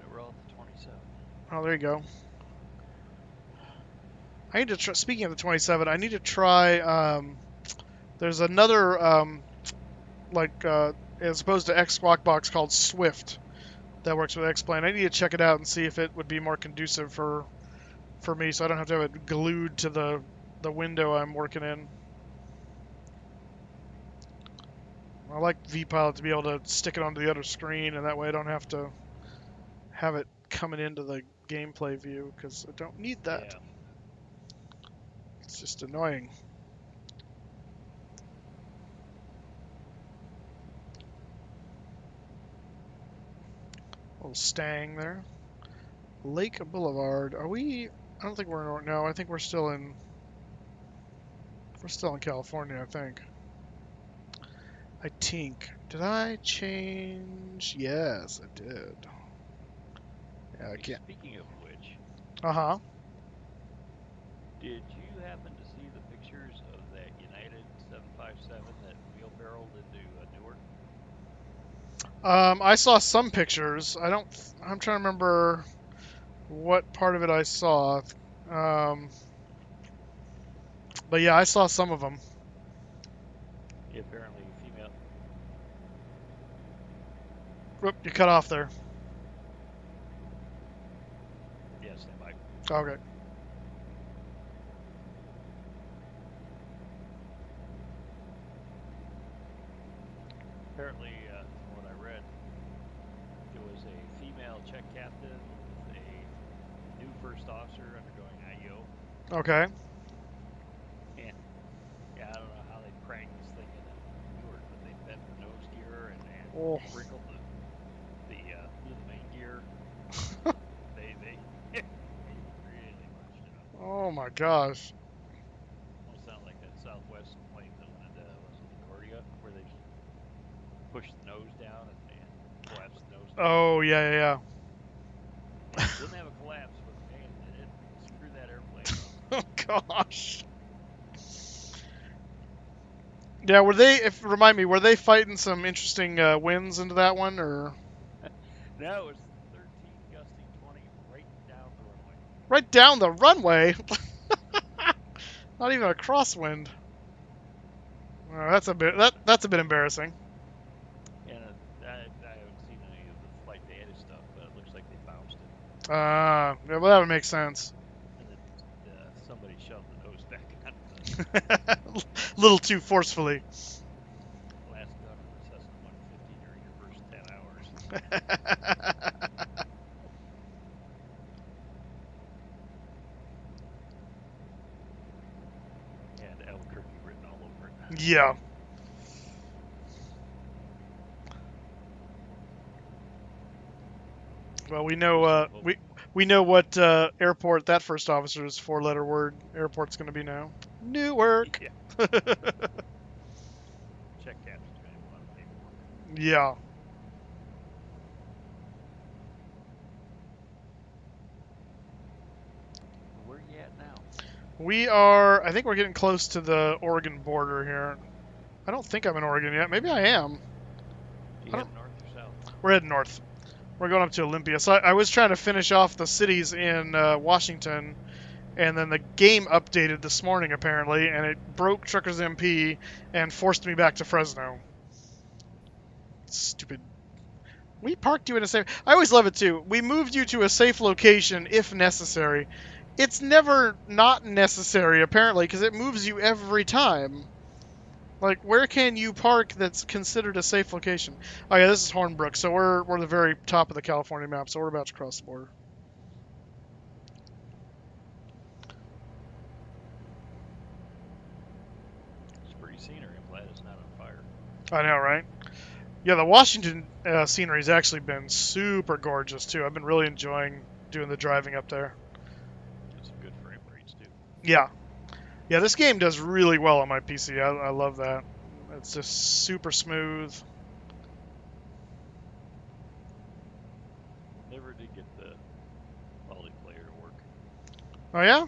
We're all at the 27. Oh, there you go. I need to try, speaking of the 27, I need to try. There's another as opposed to X Squawk Box called Swift that works with X-Plane. I need to check it out and see if it would be more conducive for me, so I don't have to have it glued to the window I'm working in. I like vPilot to be able to stick it onto the other screen, and that way I don't have to have it coming into the gameplay view, because I don't need that. Yeah. It's just annoying. Little Stang there. Lake Boulevard. Are we? I don't think we're in. No, I think we're still in. We're still in California, I think. I think. Did I change? Yes, I did. Yeah, I Hey, can't. speaking of which, Uh-huh. did you happen to see the pictures of that United 757 that wheelbarreled into Newark? I saw some pictures. I'm trying to remember what part of it I saw. Um, but yeah, I saw some of them. Yeah, apparently female. Whoop, you cut off there. Yeah, stand by. Okay. Apparently, from what I read, it was a female check captain with a new first officer undergoing IEO. Okay. And yeah, I don't know how they cranked this thing into Newark, but they bent the nose gear and Oh. wrinkled the main gear. they really munched it up. Oh my gosh. Almost sound like that Southwest plane that went into was it LaGuardia, where they just pushed the nose down and collapsed the nose. Oh yeah, yeah, Well, it didn't have a collapse, but man, did it screw that airplane up. yeah. Oh gosh. Yeah, remind me, were they fighting some interesting winds into that one, or No, it was 13 gusting 20 right down the runway. right down the runway? Not even a crosswind. Oh, that's a bit embarrassing. And Yeah, well, that would make sense. And then somebody shoved the nose back on A little too forcefully. the last gun on the Cessna 150 during your first 10 hours. And Albuquerque written all over it. Yeah. Well, we know we know what airport that first officer's four-letter word airport's going to be now. Newark. Yeah. Check captain's going to have a lot of paperwork. Yeah. Where are you at now? We are. I think we're getting close to the Oregon border here. I don't think I'm in Oregon yet. Maybe I am. Do you I head don't- north or south? We're heading north. We're going up to Olympia. So I was trying to finish off the cities in Washington, and then the game updated this morning apparently, and it broke Truckers MP and forced me back to Fresno. Stupid. We parked you in a safe. I always love it too. We moved you to a safe location if necessary. It's never not necessary apparently because it moves you every time. Like, where can you park that's considered a safe location? Oh yeah, this is Hornbrook, so we're the very top of the California map, so we're about to cross the border. It's pretty scenery. I'm glad it's not on fire. I know, right? Yeah, the Washington scenery's actually been super gorgeous too. I've been really enjoying doing the driving up there. Got some good frame rates too. Yeah, yeah, this game does really well on my PC. I love that. It's just super smooth. Never did get the multiplayer to work. Oh yeah?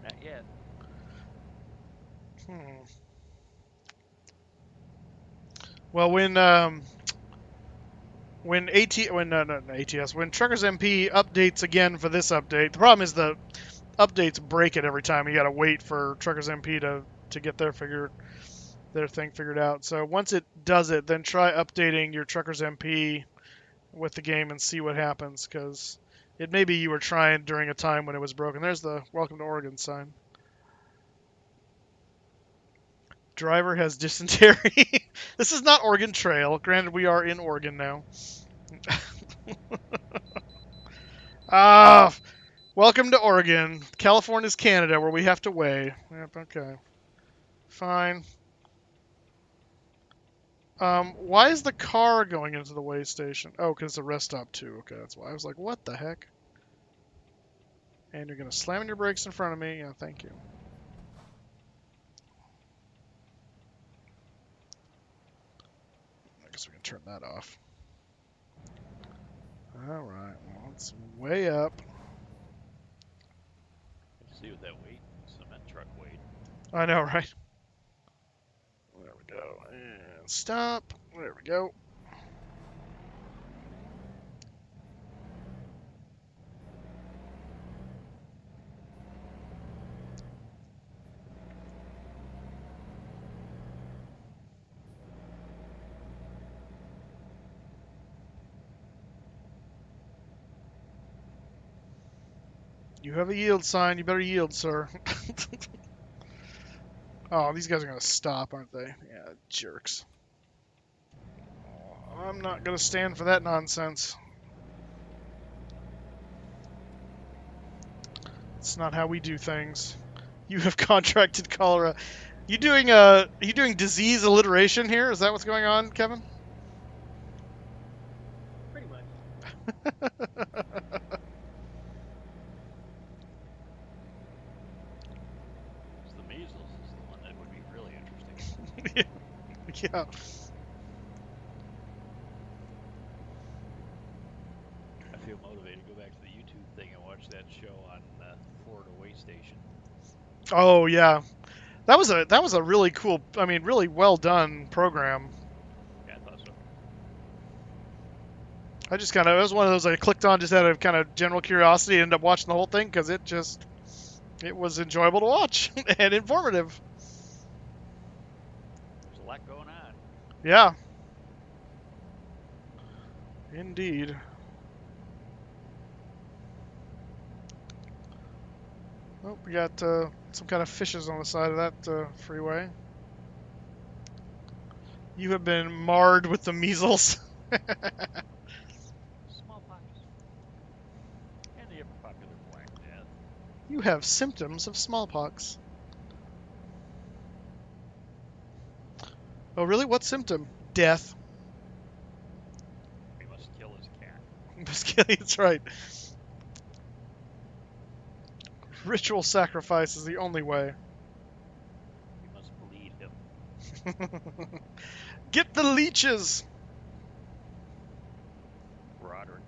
Not yet. Hmm. Well, when ATS when Truckers MP updates again for this update, the problem is the updates break it every time. You got to wait for Truckers MP to get their thing figured out. So once it does it, then try updating your Truckers MP with the game and see what happens, because it may be you were trying during a time when it was broken. There's the Welcome to Oregon sign. Driver has dysentery. This is not Oregon Trail. Granted, we are in Oregon now. Ah, welcome to Oregon. California's Canada, where we have to weigh. Yep, okay. Fine. Why is the car going into the weigh station? Oh, because it's a rest stop too. Okay, that's why. I was like, what the heck? And you're gonna slam on your brakes in front of me. Yeah, thank you. I guess we can turn that off. All right. Well, it's way up. Let's see what that weight cement truck weighed. I know, right? There we go. And stop. There we go. You have a yield sign. You better yield, sir. Oh, these guys are going to stop, aren't they? Yeah, jerks. I'm not going to stand for that nonsense. It's not how we do things. You have contracted cholera. You doing disease alliteration here? Is that what's going on, Kevin? Pretty much. It's the measles is the one that would be really interesting. Yeah. I feel motivated to go back to the YouTube thing and watch that show on Florida Way Station. Oh yeah. That was a really cool, I mean, really well done program. Yeah, I thought so. I just kind of, it was one of those I clicked on just out of kind of general curiosity, ended up watching the whole thing because it was enjoyable to watch and informative. There's a lot going on. Yeah. Indeed. Oh, we got some kind of fishes on the side of that freeway. You have been marred with the measles. Smallpox. And the ever popular Black Death. You have symptoms of smallpox. Oh, really? What symptom? Death. He must kill his cat. That's right. Ritual sacrifice is the only way. He must bleed him. Get the leeches! Roderick.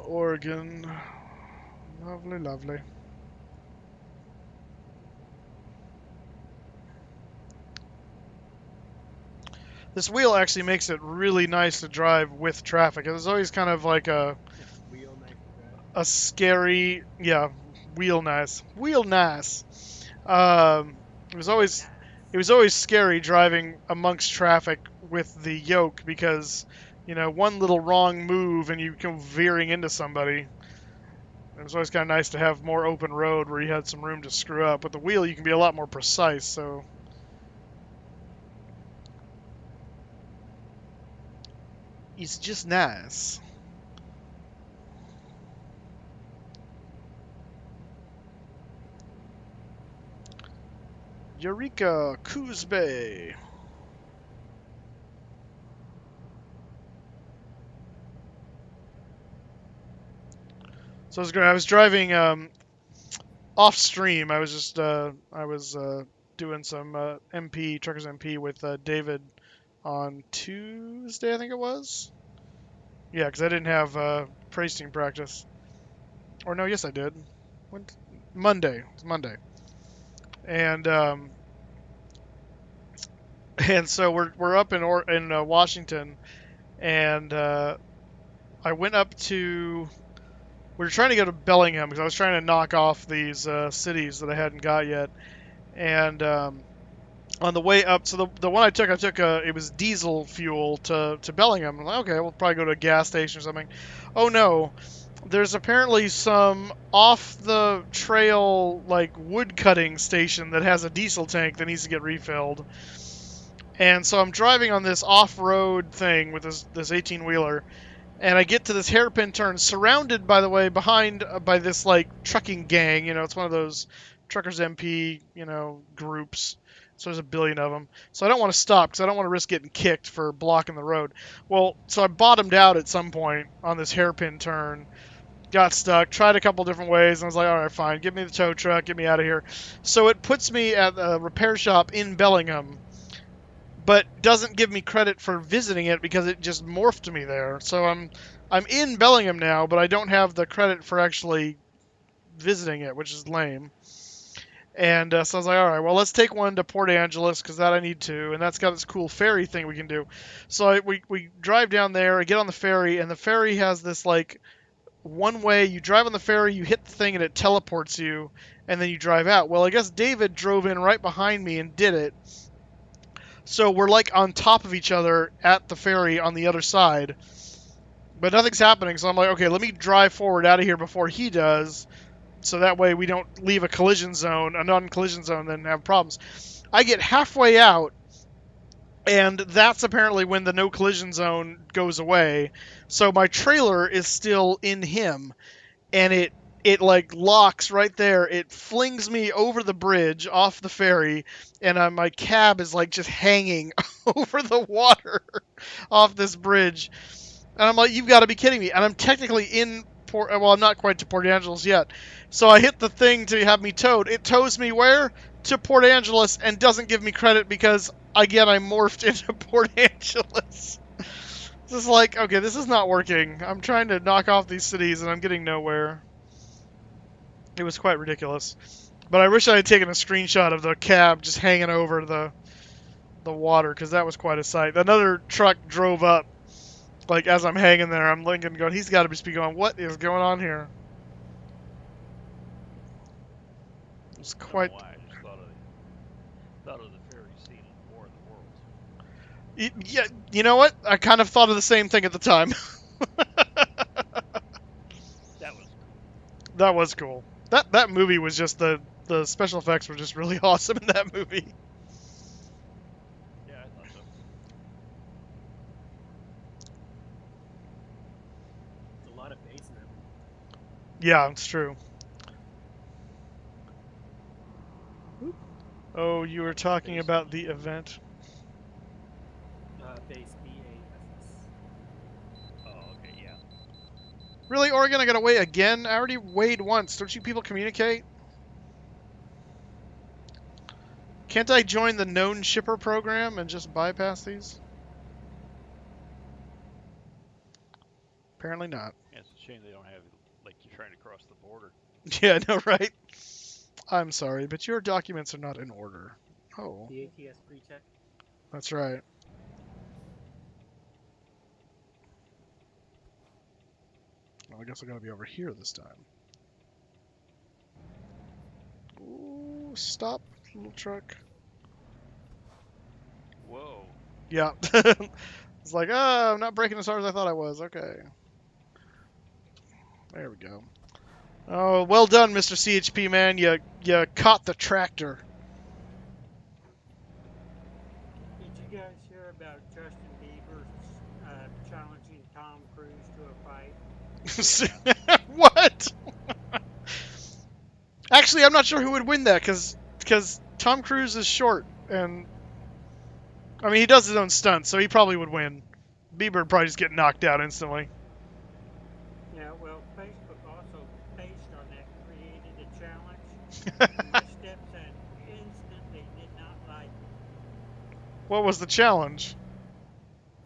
Oregon. Lovely, lovely. This wheel actually makes it really nice to drive with traffic. It was always kind of like Wheel nice to drive. a scary, yeah, wheel nice. Wheel nice. It was always scary driving amongst traffic with the yoke because, one little wrong move and you come veering into somebody. It was always kind of nice to have more open road where you had some room to screw up. With the wheel, you can be a lot more precise, so. It's just nice. Eureka, Coos Bay. So I was driving off stream. I was just doing some Truckers MP with David on Tuesday, I think it was. Yeah, because I didn't have praise team practice. Or no, yes I did. When, Monday. It was Monday. And and so we're up in Washington, and I went up to. We were trying to go to Bellingham because I was trying to knock off these cities that I hadn't got yet, and on the way up, so the one I took it was diesel fuel to Bellingham. I'm like, okay, we'll probably go to a gas station or something. Oh no, there's apparently some off the trail like wood cutting station that has a diesel tank that needs to get refilled. And so I'm driving on this off-road thing with this 18-wheeler, and I get to this hairpin turn, surrounded, by the way, behind by this like trucking gang. It's one of those Truckers MP, groups. So there's a billion of them. So I don't want to stop because I don't want to risk getting kicked for blocking the road. Well, so I bottomed out at some point on this hairpin turn, got stuck, tried a couple different ways, and I was like, all right, fine, give me the tow truck, get me out of here. So it puts me at a repair shop in Bellingham, but doesn't give me credit for visiting it because it just morphed me there. So I'm in Bellingham now, but I don't have the credit for actually visiting it, which is lame. And so I was like, all right, well, let's take one to Port Angeles because that I need to, and that's got this cool ferry thing we can do. So we drive down there, I get on the ferry, and the ferry has this like one way. You drive on the ferry, you hit the thing, and it teleports you, and then you drive out. Well, I guess David drove in right behind me and did it. So we're like on top of each other at the ferry on the other side. But nothing's happening, so I'm like, okay, let me drive forward out of here before he does. So that way we don't leave a non-collision zone, then have problems. I get halfway out, and that's apparently when the no collision zone goes away. So my trailer is still in him, and it like locks right there. It flings me over the bridge off the ferry, and my cab is like just hanging over the water off this bridge. And I'm like, you've got to be kidding me. And I'm technically in Port. Well, I'm not quite to Port Angeles yet. So I hit the thing to have me towed. It tows me where? To Port Angeles, and doesn't give me credit because again I morphed into Port Angeles. It's just like, okay, this is not working. I'm trying to knock off these cities and I'm getting nowhere. It was quite ridiculous. But I wish I had taken a screenshot of the cab just hanging over the water, because that was quite a sight. Another truck drove up Like, as I'm hanging there, I'm looking going, he's got to be going, what is going on here? It's I don't quite... know why. I just thought of the fairy scene in War of the Worlds. Yeah, you know what? I kind of thought of the same thing at the time. That was cool. That was cool. That movie was just the special effects were just really awesome in that movie. Yeah, I thought so. There's a lot of bass in that movie. Yeah, it's true. Oh, you were How much talking bass about did the you lose? event. Bass BASS. Oh, okay, yeah. Really, Oregon? I gotta weigh again? I already weighed once. Don't you people communicate? Can't I join the known shipper program and just bypass these? Apparently not. Yeah, it's a shame they don't have like you trying to cross the border. Yeah, I know, right? I'm sorry, but your documents are not in order. Oh, The ATS pre-check. that's right. Well, I guess I gotta be over here this time. Ooh, stop, little truck. Whoa. Yeah. It's like, I'm not breaking as hard as I thought I was. Okay. There we go. Oh, well done, Mr. CHP man. You caught the tractor. Did you guys hear about Justin Bieber challenging Tom Cruise to a fight? Yeah. What? Actually, I'm not sure who would win that because Tom Cruise is short and I mean he does his own stunts, so he probably would win. Bieber would probably just get knocked out instantly. Yeah, well, Facebook also, based on that, created a challenge, and my stepson instantly did not like it. What was the challenge?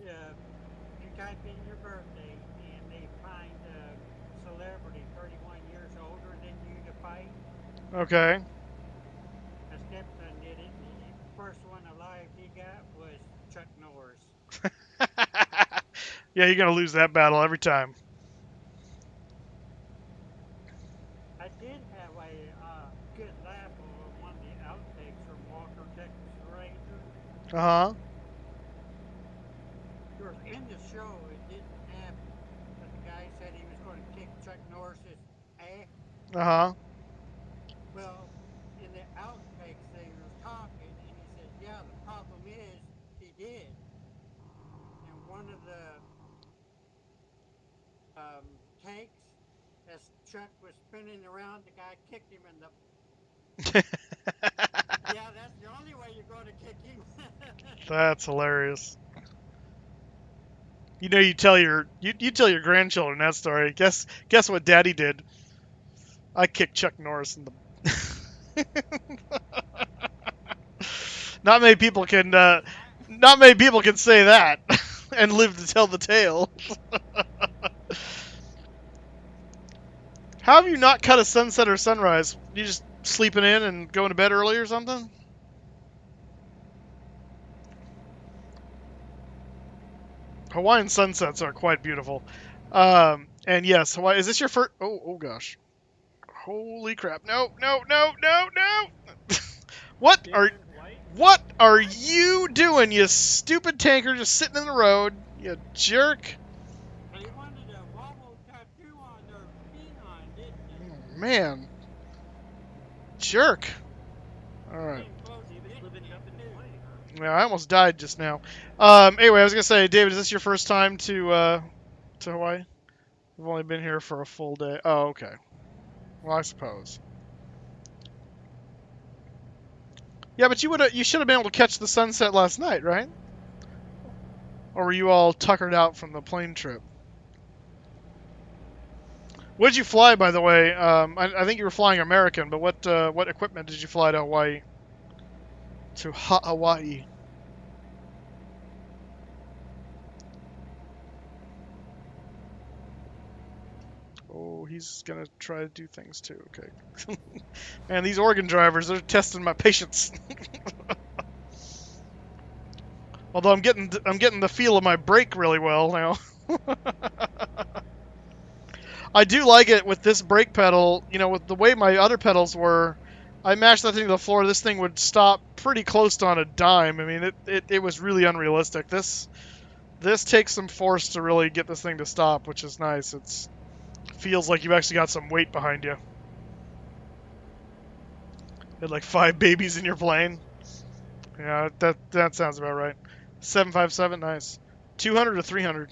You type in your birthday, and they find a celebrity 31 years older than you to fight. Okay. My stepson did it, and the first one alive he got was Chuck Norris. Yeah, you're gonna lose that battle every time. I did have a good laugh over one of the outtakes from Walker, Texas Ranger. Uh huh. Because in the show, it didn't happen, but the guy said he was going to kick Chuck Norris's ass. Uh huh. Well, in the outtakes, they were talking, and he said, "Yeah, the problem is he did." And one of the takes, as Chuck was spinning around, the guy kicked him in the. Yeah, that's the only way you're going to kick him. That's hilarious. You know, you tell your grandchildren that story. Guess what Daddy did? I kicked Chuck Norris in the. Not many people can. Not many people can say that and live to tell the tale. How have you not cut a sunset or sunrise? You just sleeping in and going to bed early or something? Hawaiian sunsets are quite beautiful. And yes, Hawaii. Is this your first? Oh gosh. Holy crap! No, no, no, no, no! What Been are in Hawaii? what are you doing, you stupid tanker, just sitting in the road, you jerk? They wanted a wobble tattoo on their phenon, didn't they? Oh, man, jerk. All right. David's living it up in Hawaii, huh? Yeah, I almost died just now. Anyway, I was gonna say, David, is this your first time to Hawaii? We've only been here for a full day. Oh, okay. Well, I suppose. Yeah, but you should have been able to catch the sunset last night, right? Or were you all tuckered out from the plane trip? What did you fly, by the way? I think you were flying American, but what equipment did you fly to Hawaii? To Hawaii. Oh, he's gonna try to do things too. Okay. Man, these Oregon drivers, they're testing my patience. Although I'm getting the feel of my brake really well now. I do like it with this brake pedal. You know, with the way my other pedals were, I mashed that thing to the floor. This thing would stop pretty close to on a dime. I mean, it was really unrealistic. This takes some force to really get this thing to stop, which is nice. It feels like you've actually got some weight behind you. You had like 5 babies in your plane. Yeah, that sounds about right. 757, nice. 200 to 300.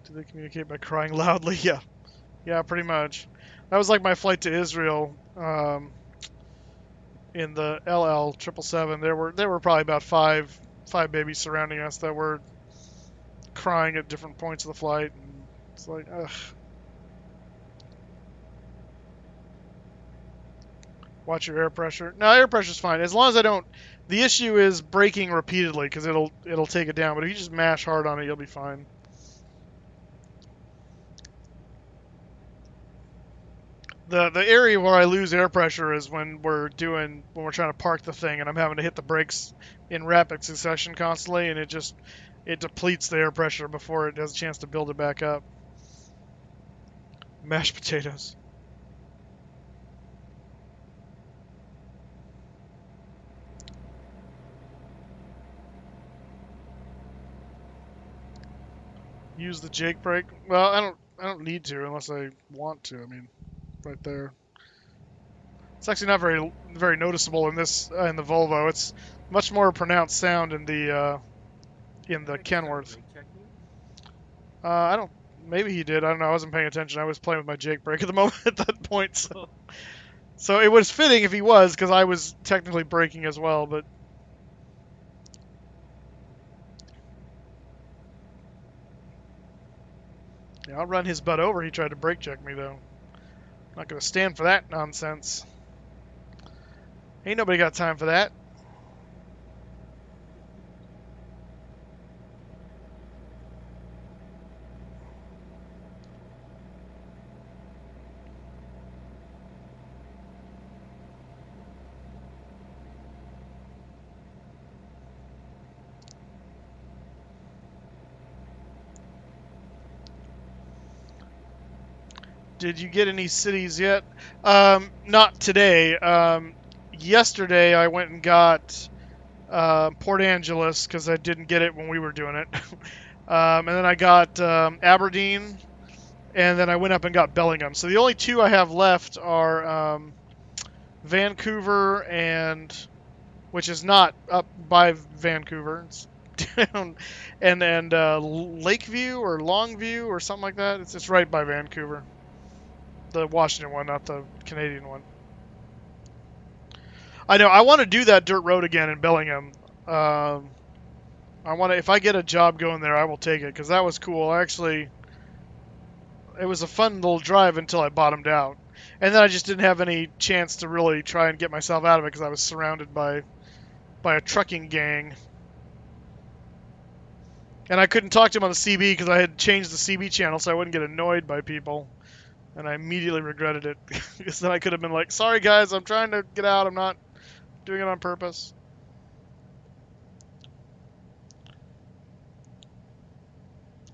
Do they communicate by crying loudly? Yeah. Yeah, pretty much. That was like my flight to Israel in the LL 777. There were probably about five babies surrounding us that were crying at different points of the flight, and it's like, ugh. Watch your air pressure. No, air pressure's fine as long as I don't. The issue is braking repeatedly because it'll take it down. But if you just mash hard on it, you'll be fine. The area where I lose air pressure is when we're trying to park the thing and I'm having to hit the brakes in rapid succession constantly, and it depletes the air pressure before it has a chance to build it back up. Mashed potatoes. Use the Jake brake. Well, I don't need to unless I want to. I mean, right there. It's actually not very noticeable in the Volvo. It's much more pronounced sound in the Kenworth. Brake check you? I don't. Maybe he did. I don't know. I wasn't paying attention. I was playing with my Jake brake at the moment at that point. So it was fitting if he was, because I was technically braking as well. But yeah, I'll run his butt over. He tried to brake check me though. Not gonna stand for that nonsense. Ain't nobody got time for that. Did you get any cities yet? Not today. Yesterday I went and got Port Angeles because I didn't get it when we were doing it. And then I got Aberdeen, and then I went up and got Bellingham. So the only two I have left are Vancouver which is not up by Vancouver. It's down, and Lakeview or Longview or something like that. It's right by Vancouver. The Washington one, not the Canadian one. I know. I want to do that dirt road again in Bellingham. I want to. If I get a job going there, I will take it because that was cool. It was a fun little drive until I bottomed out, and then I just didn't have any chance to really try and get myself out of it because I was surrounded by a trucking gang, and I couldn't talk to him on the CB because I had changed the CB channel so I wouldn't get annoyed by people. And I immediately regretted it because then I could have been like, "Sorry guys, I'm trying to get out. I'm not doing it on purpose."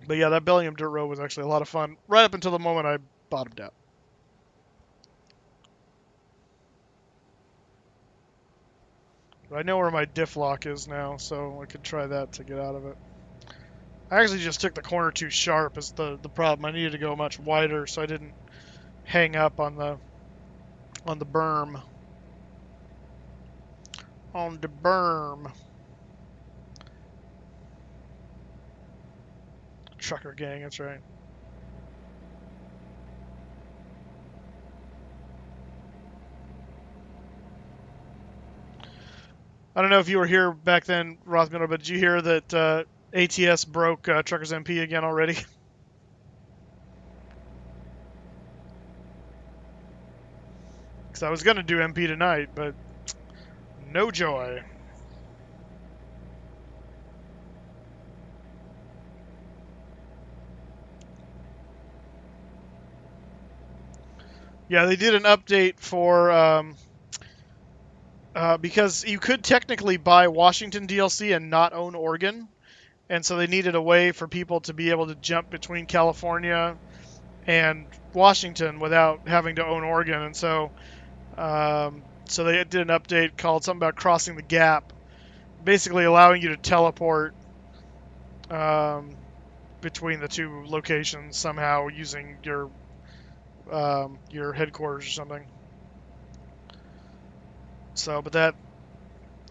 But yeah, that Bellingham dirt road was actually a lot of fun, right up until the moment I bottomed out. But I know where my diff lock is now, so I could try that to get out of it. I actually just took the corner too sharp is the problem. I needed to go much wider so I didn't hang up on the berm. On the berm. Trucker gang, that's right. I don't know if you were here back then, Rothmiller, but did you hear that ATS broke Truckers MP again already? Because I was going to do MP tonight, but no joy. Yeah, they did an update for because you could technically buy Washington DLC and not own Oregon, and so they needed a way for people to be able to jump between California and Washington without having to own Oregon, and so they did an update called something about crossing the gap, basically allowing you to teleport um, between the two locations somehow using your headquarters or something. So, but that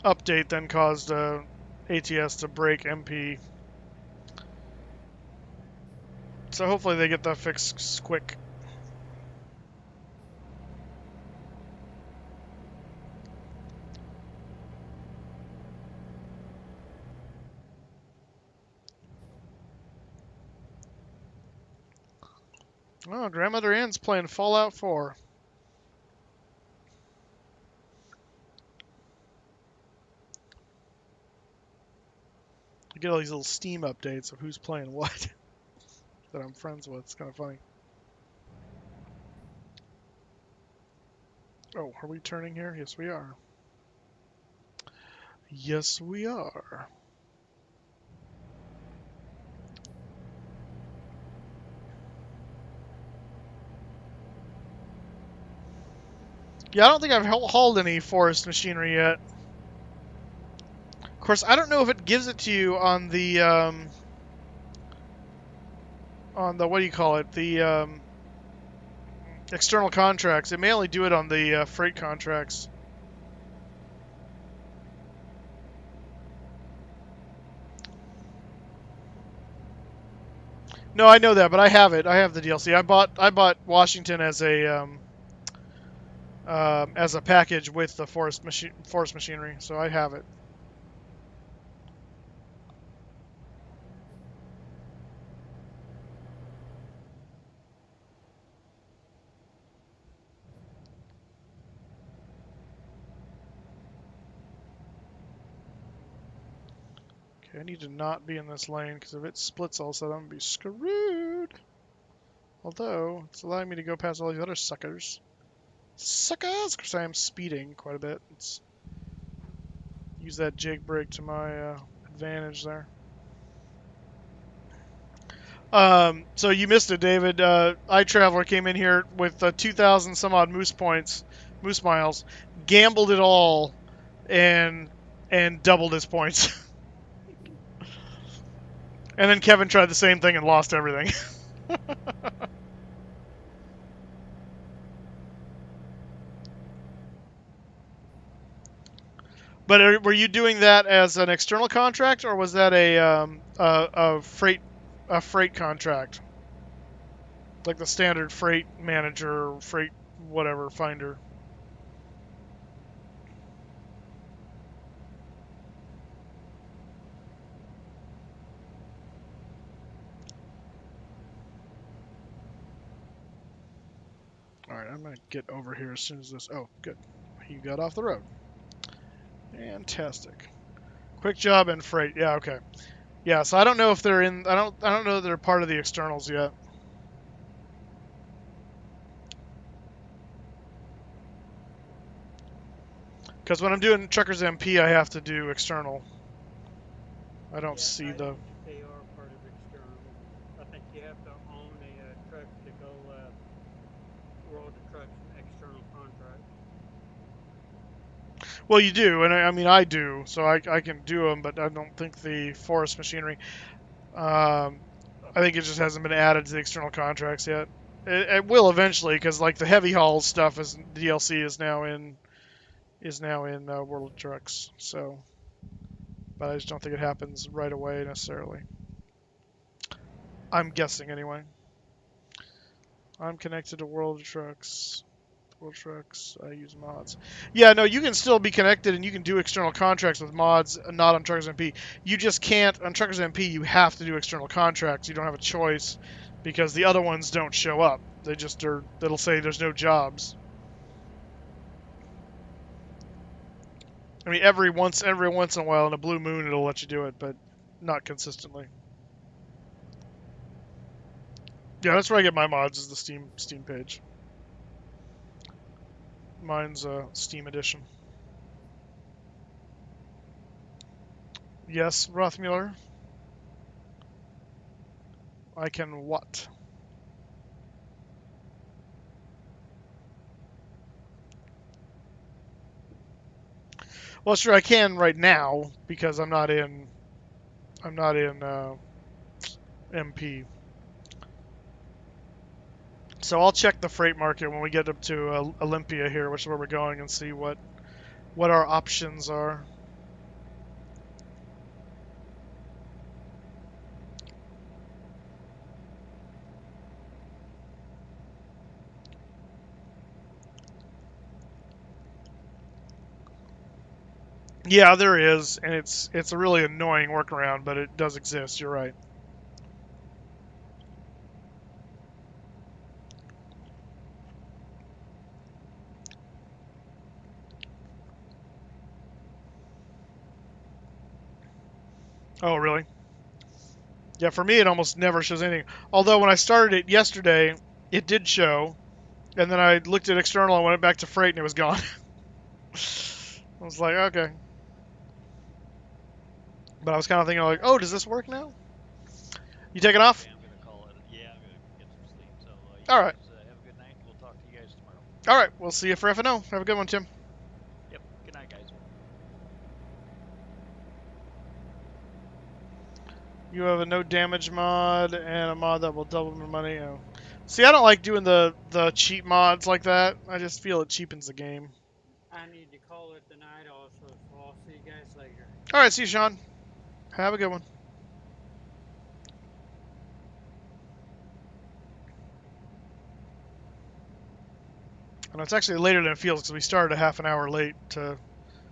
update then caused ATS to break MP. So hopefully they get that fixed quick. Oh, Grandmother Ann's playing Fallout 4. You get all these little Steam updates of who's playing what that I'm friends with. It's kind of funny. Oh, are we turning here? Yes, we are. Yes, we are. Yeah, I don't think I've hauled any forest machinery yet. Of course, I don't know if it gives it to you on the what do you call it? The external contracts. It may only do it on the freight contracts. No, I know that, but I have it. I have the DLC. I bought Washington as a package with the forest machinery, so I have it. Okay, I need to not be in this lane because if it splits all of a sudden, I'm gonna be screwed. Although it's allowing me to go past all these other suckers. Suckers, because I am speeding quite a bit. Let's use that jake brake to my advantage there. So you missed it, David. iTraveler came in here with 2,000 some odd moose miles, gambled it all, and doubled his points. And then Kevin tried the same thing and lost everything. But were you doing that as an external contract, or was that a freight contract, like the standard freight manager or freight whatever finder? All right, I'm gonna get over here as soon as this. Oh, good. You got off the road. Fantastic. Quick job and freight. Yeah, okay. Yeah, so I don't know if they're in. I don't know that they're part of the externals yet. Because when I'm doing Truckers MP, I have to do external. I don't Yeah, see I the. don't think they are part of external. I think you have to own a truck to go World of Trucks external contract. Well, you do, and I mean I do, so I can do them, but I don't think the forest machinery. Um, I think it just hasn't been added to the external contracts yet. It will eventually, because like the heavy haul stuff is DLC is now in World of Trucks. So, but I just don't think it happens right away necessarily. I'm guessing anyway. I'm connected to World of Trucks. World Trucks. I use mods. Yeah, no, you can still be connected and you can do external contracts with mods, not on Truckers MP. You just can't on Truckers MP. You have to do external contracts. You don't have a choice because the other ones don't show up. They just are. It'll say there's no jobs. I mean, every once in a while in a blue moon it'll let you do it, but not consistently. Yeah, that's where I get my mods is the Steam page. Mine's Steam edition. Yes, Rothmuller. I can what? Well, sure, I can right now because I'm not in. I'm not in MP. So I'll check the freight market when we get up to Olympia here, which is where we're going, and see what our options are. Yeah, there is, and it's a really annoying workaround, but it does exist. You're right. Oh, really? Yeah, for me it almost never shows anything. Although when I started it yesterday, it did show, and then I looked at external and went back to freight and it was gone. I was like, okay. But I was kind of thinking like, oh, does this work now? You taking off? Okay, I'm gonna call it. Yeah, I'm gonna get some sleep. So you All right. guys have a good night. We'll talk to you guys tomorrow. All right. We'll see you for F&O. Have a good one, Tim. Yep. Good night, guys. You have a no damage mod and a mod that will double my money. Oh. See, I don't like doing the cheap mods like that. I just feel it cheapens the game. I need to call it the night also, so I'll see you guys later. All right, see you, Sean. Have a good one. And it's actually later than it feels because we started a half an hour late to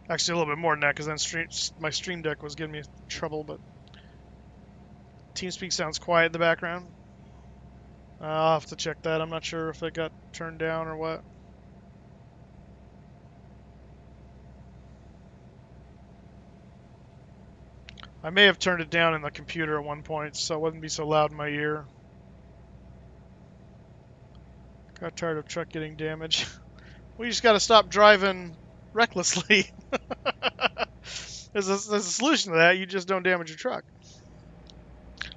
actually a little bit more than that because then my stream deck was giving me trouble. But TeamSpeak sounds quiet in the background. I'll have to check that. I'm not sure if it got turned down or what. I may have turned it down in the computer at one point so it wouldn't be so loud in my ear. Got tired of truck getting damaged. We just got to stop driving recklessly. There's a solution to that. You just don't damage your truck.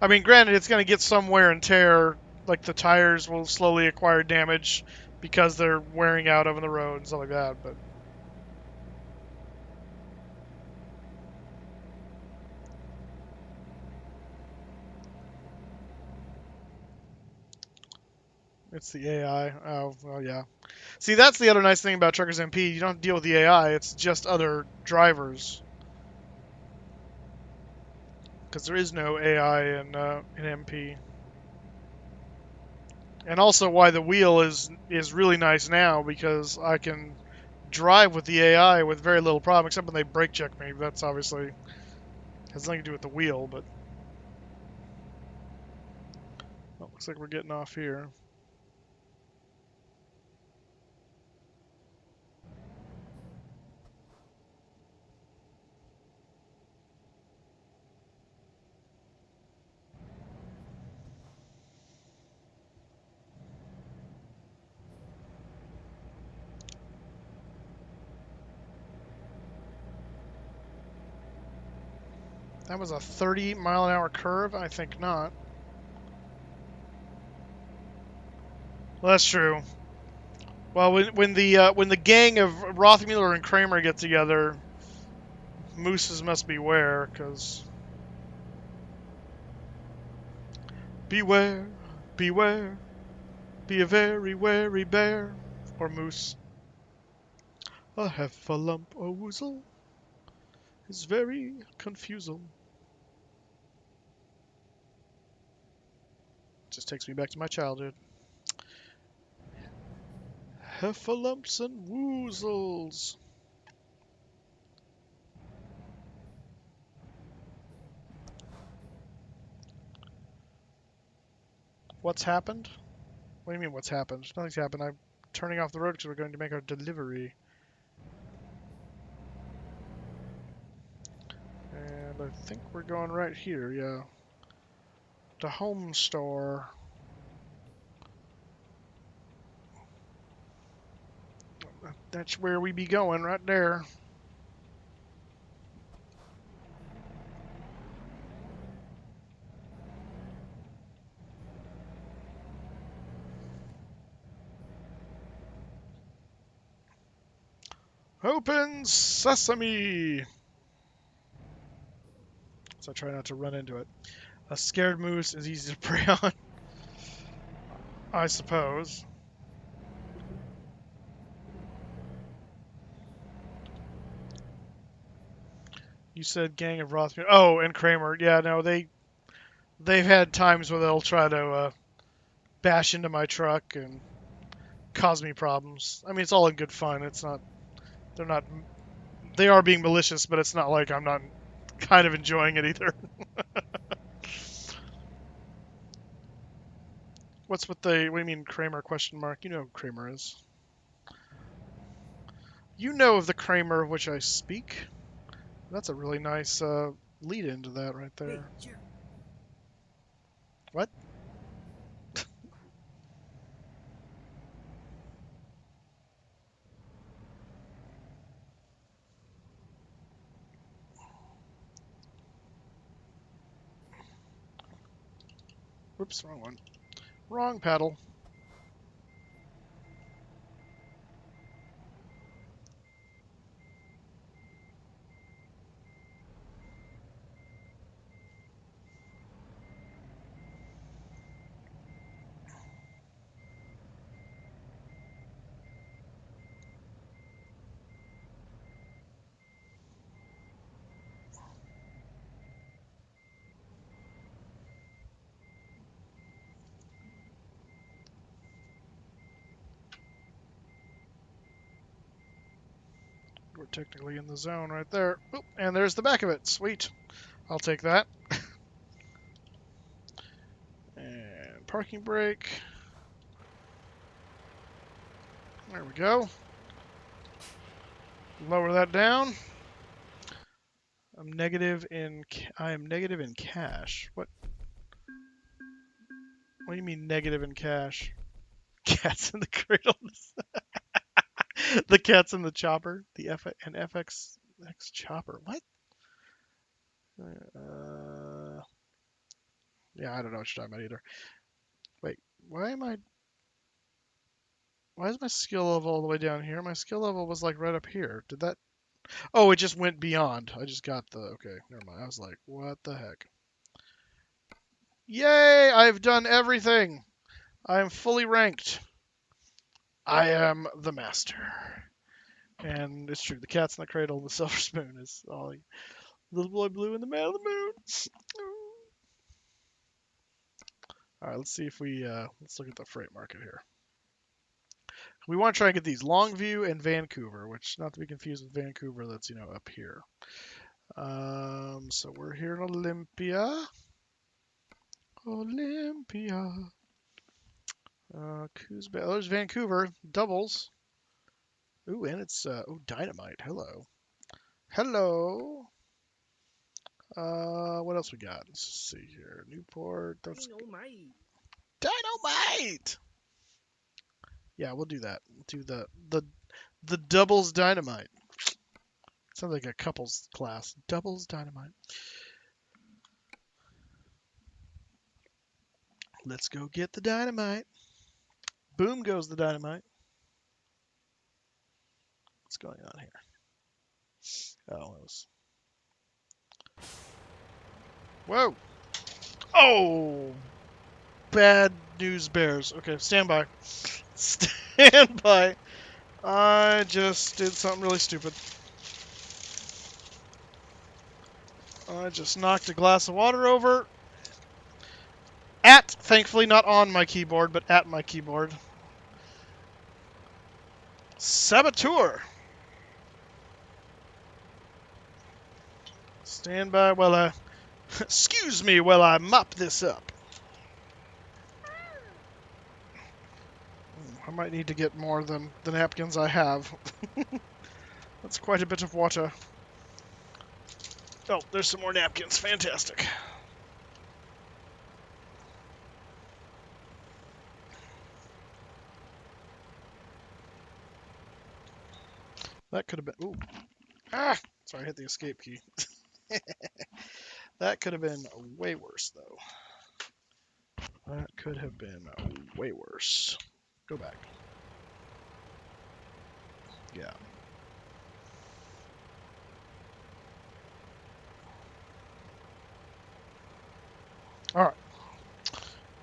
I mean, granted, it's going to get some wear and tear. Like the tires will slowly acquire damage because they're wearing out over the road and stuff like that. But it's the AI. Oh, well, yeah. See, that's the other nice thing about Truckers MP. You don't deal with the AI. It's just other drivers. Because there is no AI in MP. And also why the wheel is really nice now because I can drive with the AI with very little problem, except when they brake check me. That's obviously has nothing to do with the wheel, but oh, looks like we're getting off here. That was a 30-mile-an-hour curve? I think not. Well, that's true. Well, when the gang of Rothmuller and Kramer get together, mooses must beware, because beware, beware, be a very wary bear, or moose. A heffalump or woozle is very confusal. Just takes me back to my childhood. Heffalumps and woozles. What's happened? What do you mean, what's happened? Nothing's happened. I'm turning off the road because we're going to make our delivery. And I think we're going right here, yeah. The home store. That's where we be going, right there. Open sesame! So I try not to run into it. A scared moose is easy to prey on, I suppose. You said Gang of Rothman. Oh, and Kramer. Yeah, no, they've had times where they'll try to bash into my truck and cause me problems. I mean, it's all in good fun. It's not. They're not. They are being malicious, but it's not like I'm not kind of enjoying it either. What's with the? What do you mean, Kramer? Question mark. You know who Kramer is. You know of the Kramer of which I speak. That's a really nice lead into that right Hey, there. Jerry. What? Whoops, wrong one. Wrong paddle. We're technically in the zone right there. Oop, and there's the back of it. Sweet. I'll take that. And parking brake. There we go. Lower that down. I am negative in cash. What? What do you mean negative in cash? Cats in the cradle. The cat's in the chopper. The FX chopper. What? Uh, yeah, I don't know what you're talking about either. Wait, why am I? Why is my skill level all the way down here? My skill level was like right up here. Did that? Oh, it just went beyond. I just got the. Okay, never mind. I was like, what the heck? Yay! I've done everything. I am fully ranked. I am the master. And it's true. The cat's in the cradle. The silver spoon is all. Little boy blue in the man of the moon. All right, let's see if we let's look at the freight market here. We want to try and get these Longview and Vancouver, which not to be confused with Vancouver, that's up here. So we're here in Olympia. Olympia. There's Vancouver doubles. Ooh, and it's dynamite. Hello. Hello. What else we got? Let's see here. Newport. Dynamite. Dynamite. Yeah, we'll do that. We'll do the doubles dynamite. Sounds like a couples class. Doubles dynamite. Let's go get the dynamite. Boom goes the dynamite. What's going on here? Oh, it was. Whoa! Oh! Bad news bears. Okay, stand by. Stand by. I just did something really stupid. I just knocked a glass of water over. Thankfully not on my keyboard, but at my keyboard. Saboteur! Stand by while I... Excuse me while I mop this up. I might need to get more than the napkins I have. That's quite a bit of water. Oh, there's some more napkins. Fantastic. That could have been. Ooh. Ah! Sorry, I hit the escape key. That could have been way worse, though. That could have been way worse. Go back. Yeah. All right.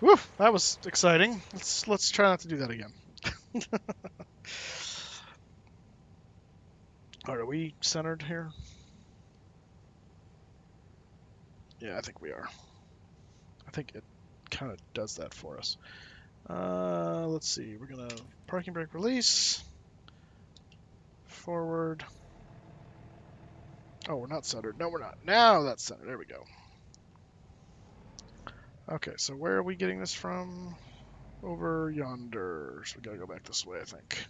Woo! That was exciting. Let's try not to do that again. All right, are we centered here? Yeah, I think we are. I think it kind of does that for us. Let's see. We're gonna parking brake release. Forward. Oh, we're not centered. No, we're not. Now that's centered. There we go. Okay, so where are we getting this from? Over yonder. So we gotta go back this way, I think.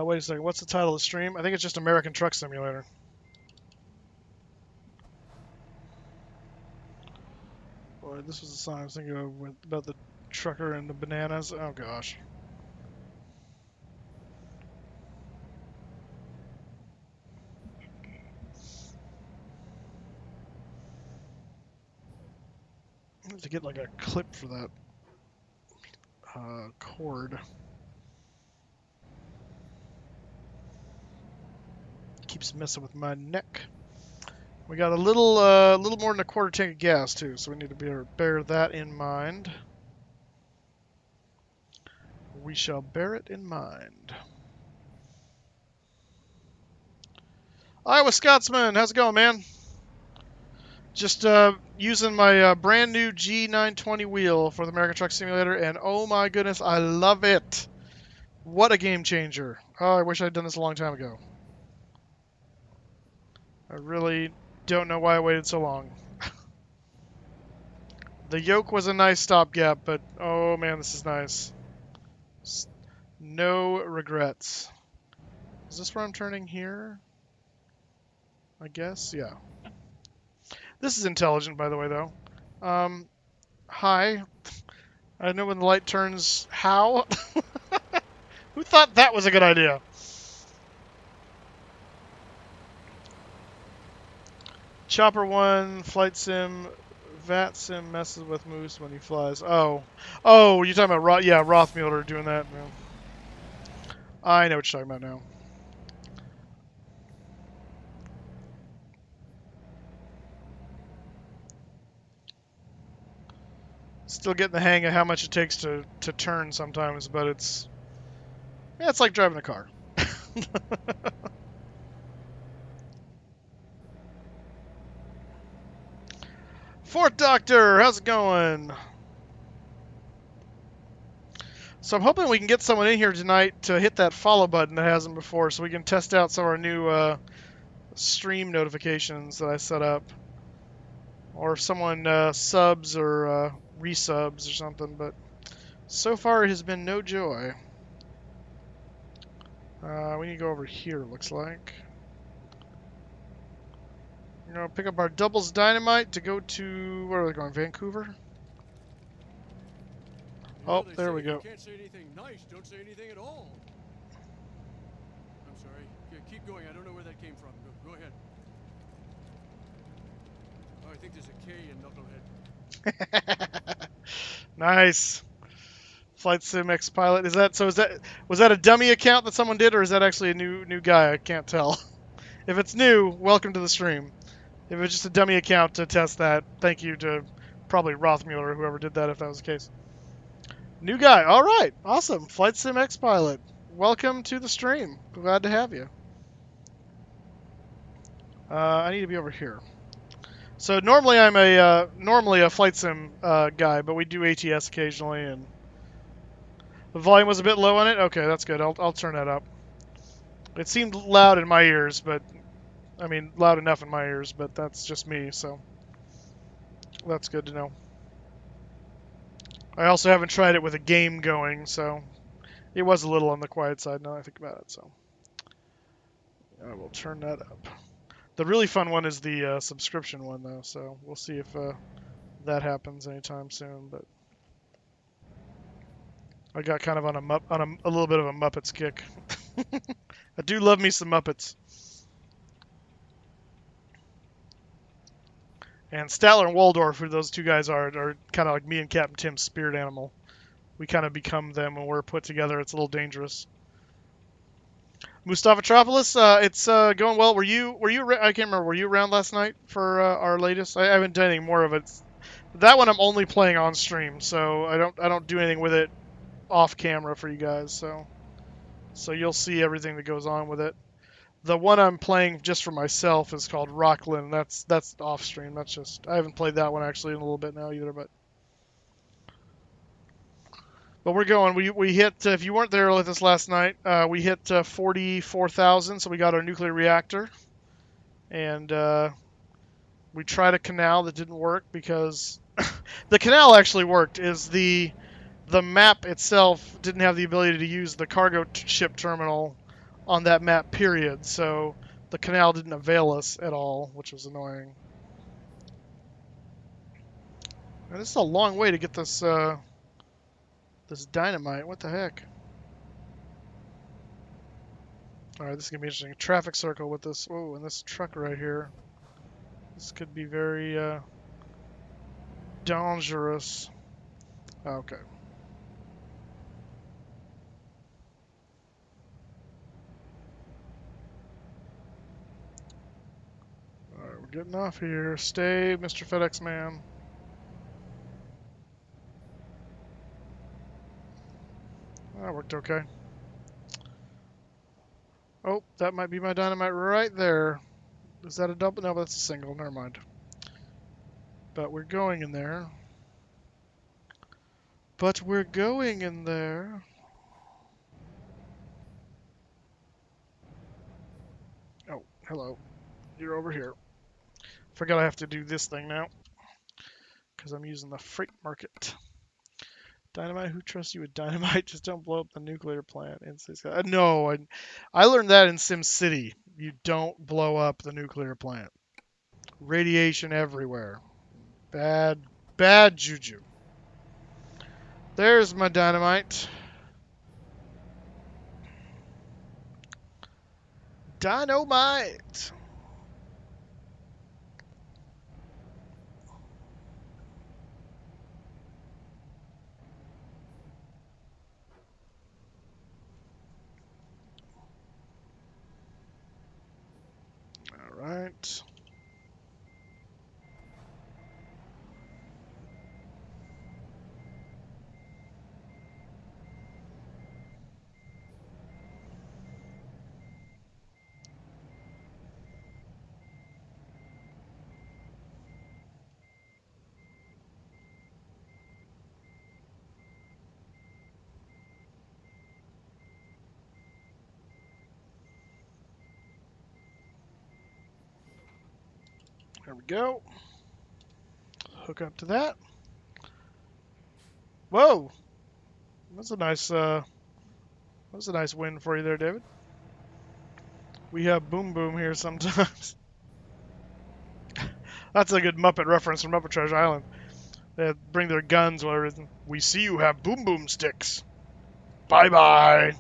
Wait a second. What's the title of the stream? I think it's just American Truck Simulator. Boy, this was the song I was thinking of about the trucker and the bananas. Oh gosh. I have to get like a clip for that cord. Keeps messing with my neck. We got a little more than a quarter tank of gas too, so we need to bear that in mind. We shall bear it in mind. Iowa Scotsman, how's it going, man? Just using my brand new G920 wheel for the American Truck Simulator, and oh my goodness, I love it. What a game changer. Oh, I wish I'd done this a long time ago. I really don't know why I waited so long. The yoke was a nice stopgap, but oh man, this is nice. No regrets. Is this where I'm turning here? I guess, yeah. This is intelligent, by the way, though. Hi. I know when the light turns. How? Who thought that was a good idea? Chopper 1, Flight Sim, Vat Sim messes with Moose when he flies. Oh. Oh, you're talking about Rothmuller doing that. No. I know what you're talking about now. Still getting the hang of how much it takes to turn sometimes, but it's like driving a car. Fourth Doctor, how's it going? So I'm hoping we can get someone in here tonight to hit that follow button that hasn't before, so we can test out some of our new stream notifications that I set up. Or if someone subs or resubs or something, but so far it has been no joy. We need to go over here, it looks like. You know, pick up our doubles dynamite to go to, where are we going, Vancouver? Oh, there we go. If you can't say anything nice, don't say anything at all. I'm sorry. Keep going. I don't know where that came from. Go ahead. Oh, I think there's a K in Knucklehead. Nice. Flight Sim X Pilot. Was that a dummy account that someone did, or is that actually a new guy? I can't tell. If it's new, welcome to the stream. If it's just a dummy account to test that, thank you to probably Rothmuller or whoever did that if that was the case. New guy. All right. Awesome. Flight Sim X Pilot. Welcome to the stream. Glad to have you. I need to be over here. So normally I'm normally a flight sim guy, but we do ATS occasionally, and the volume was a bit low on it. Okay, that's good. I'll turn that up. It seemed loud in my ears, but I mean loud enough in my ears, but that's just me, so that's good to know. I also haven't tried it with a game going, so It was a little on the quiet side now that I think about it, so I will turn that up. The really fun one is the subscription one, though, so we'll see if that happens anytime soon. But I got kind of on a little bit of a Muppets kick. I do love me some Muppets. And Statler and Waldorf, who those two guys are kind of like me and Captain Tim's spirit animal. We kind of become them when we're put together. It's a little dangerous. Mustafatropolis, it's going well. I can't remember. Were you around last night for our latest? I haven't done any more of it. That one I'm only playing on stream, so I don't do anything with it off camera for you guys. So you'll see everything that goes on with it. The one I'm playing just for myself is called Rockland. That's off stream. That's just I haven't played that one actually in a little bit now either, but we're going. We hit if you weren't there with us last night, we hit 44,000. So we got our nuclear reactor, and we tried a canal that didn't work because the canal actually worked. Is the map itself didn't have the ability to use the cargo ship terminal on that map, period. So the canal didn't avail us at all, which was annoying. And this is a long way to get this this dynamite. What the heck? All right, this is gonna be interesting. Traffic circle with this. Oh, and this truck right here. This could be very dangerous. Okay. All right, we're getting off here. Stay, Mr. FedEx man. That worked okay. Oh, that might be my dynamite right there. Is that a double? No, that's a single. Never mind. But we're going in there. But we're going in there. Oh, hello. You're over here. Forgot I have to do this thing now. Because I'm using the freight market. Dynamite? Who trusts you with dynamite? Just don't blow up the nuclear plant. No, I learned that in Sim City. You don't blow up the nuclear plant. Radiation everywhere. Bad, bad juju. There's my dynamite. Dynamite! Alright. There we go. Hook up to that. Whoa! That's a nice win for you there, David. We have boom boom here sometimes. That's a good Muppet reference from Muppet Treasure Island. They bring their guns, whatever it is. We see you have boom boom sticks. Bye bye.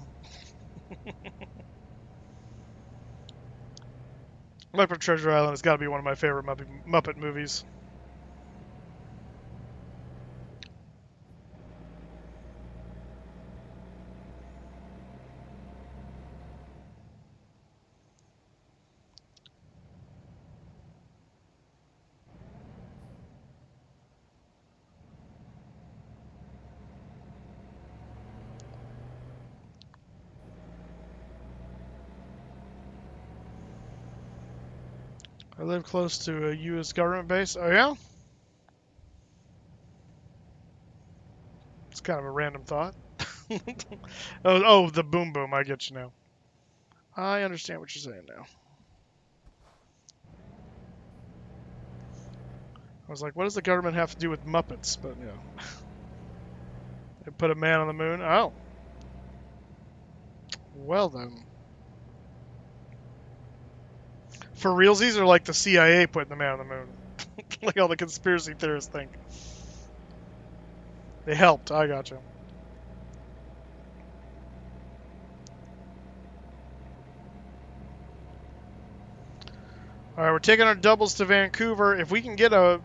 Muppet Treasure Island has got to be one of my favorite Muppet movies. I live close to a U.S. government base. Oh, yeah? It's kind of a random thought. Oh, the boom boom. I get you now. I understand what you're saying now. I was like, what does the government have to do with Muppets? But, you know. They put a man on the moon. Oh. Well then. For realsies, or like the CIA putting the man on the moon? Like all the conspiracy theorists think. They helped, I gotcha. Alright, we're taking our doubles to Vancouver. If we can get a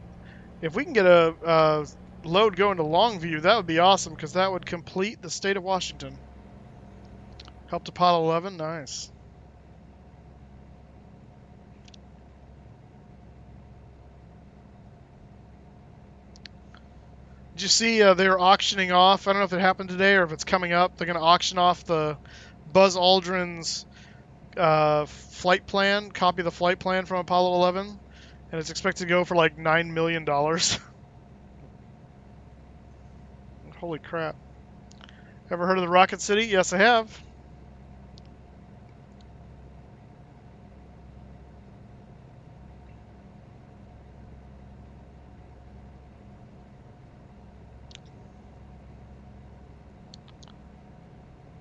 load going to Longview, that would be awesome, because that would complete the state of Washington. Help to Apollo 11, nice. Did you see they're auctioning off? I don't know if it happened today or if it's coming up. They're going to auction off the Buzz Aldrin's flight plan, copy of the flight plan from Apollo 11, and it's expected to go for like $9 million. Holy crap. Ever heard of the Rocket City? Yes, I have.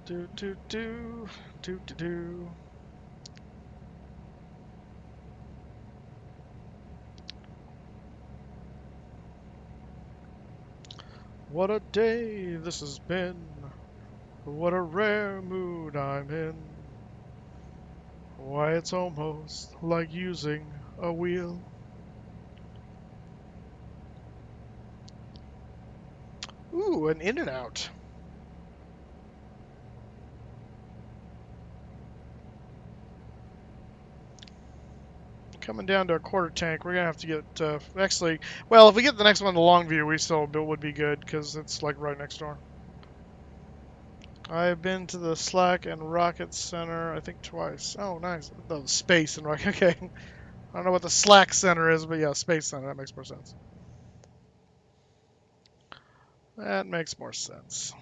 Do do do do do do. What a day this has been. What a rare mood I'm in. Why, it's almost like using a wheel. Ooh, an In-N-Out. Coming down to a quarter tank, we're gonna have to get, actually, well, if we get the next one to Longview, we still would be good, because it's like right next door. I've been to the Slack and Rocket Center, I think twice. Oh, nice. Oh, Space and Rocket, okay. I don't know what the Slack Center is, but yeah, Space Center, that makes more sense. That makes more sense.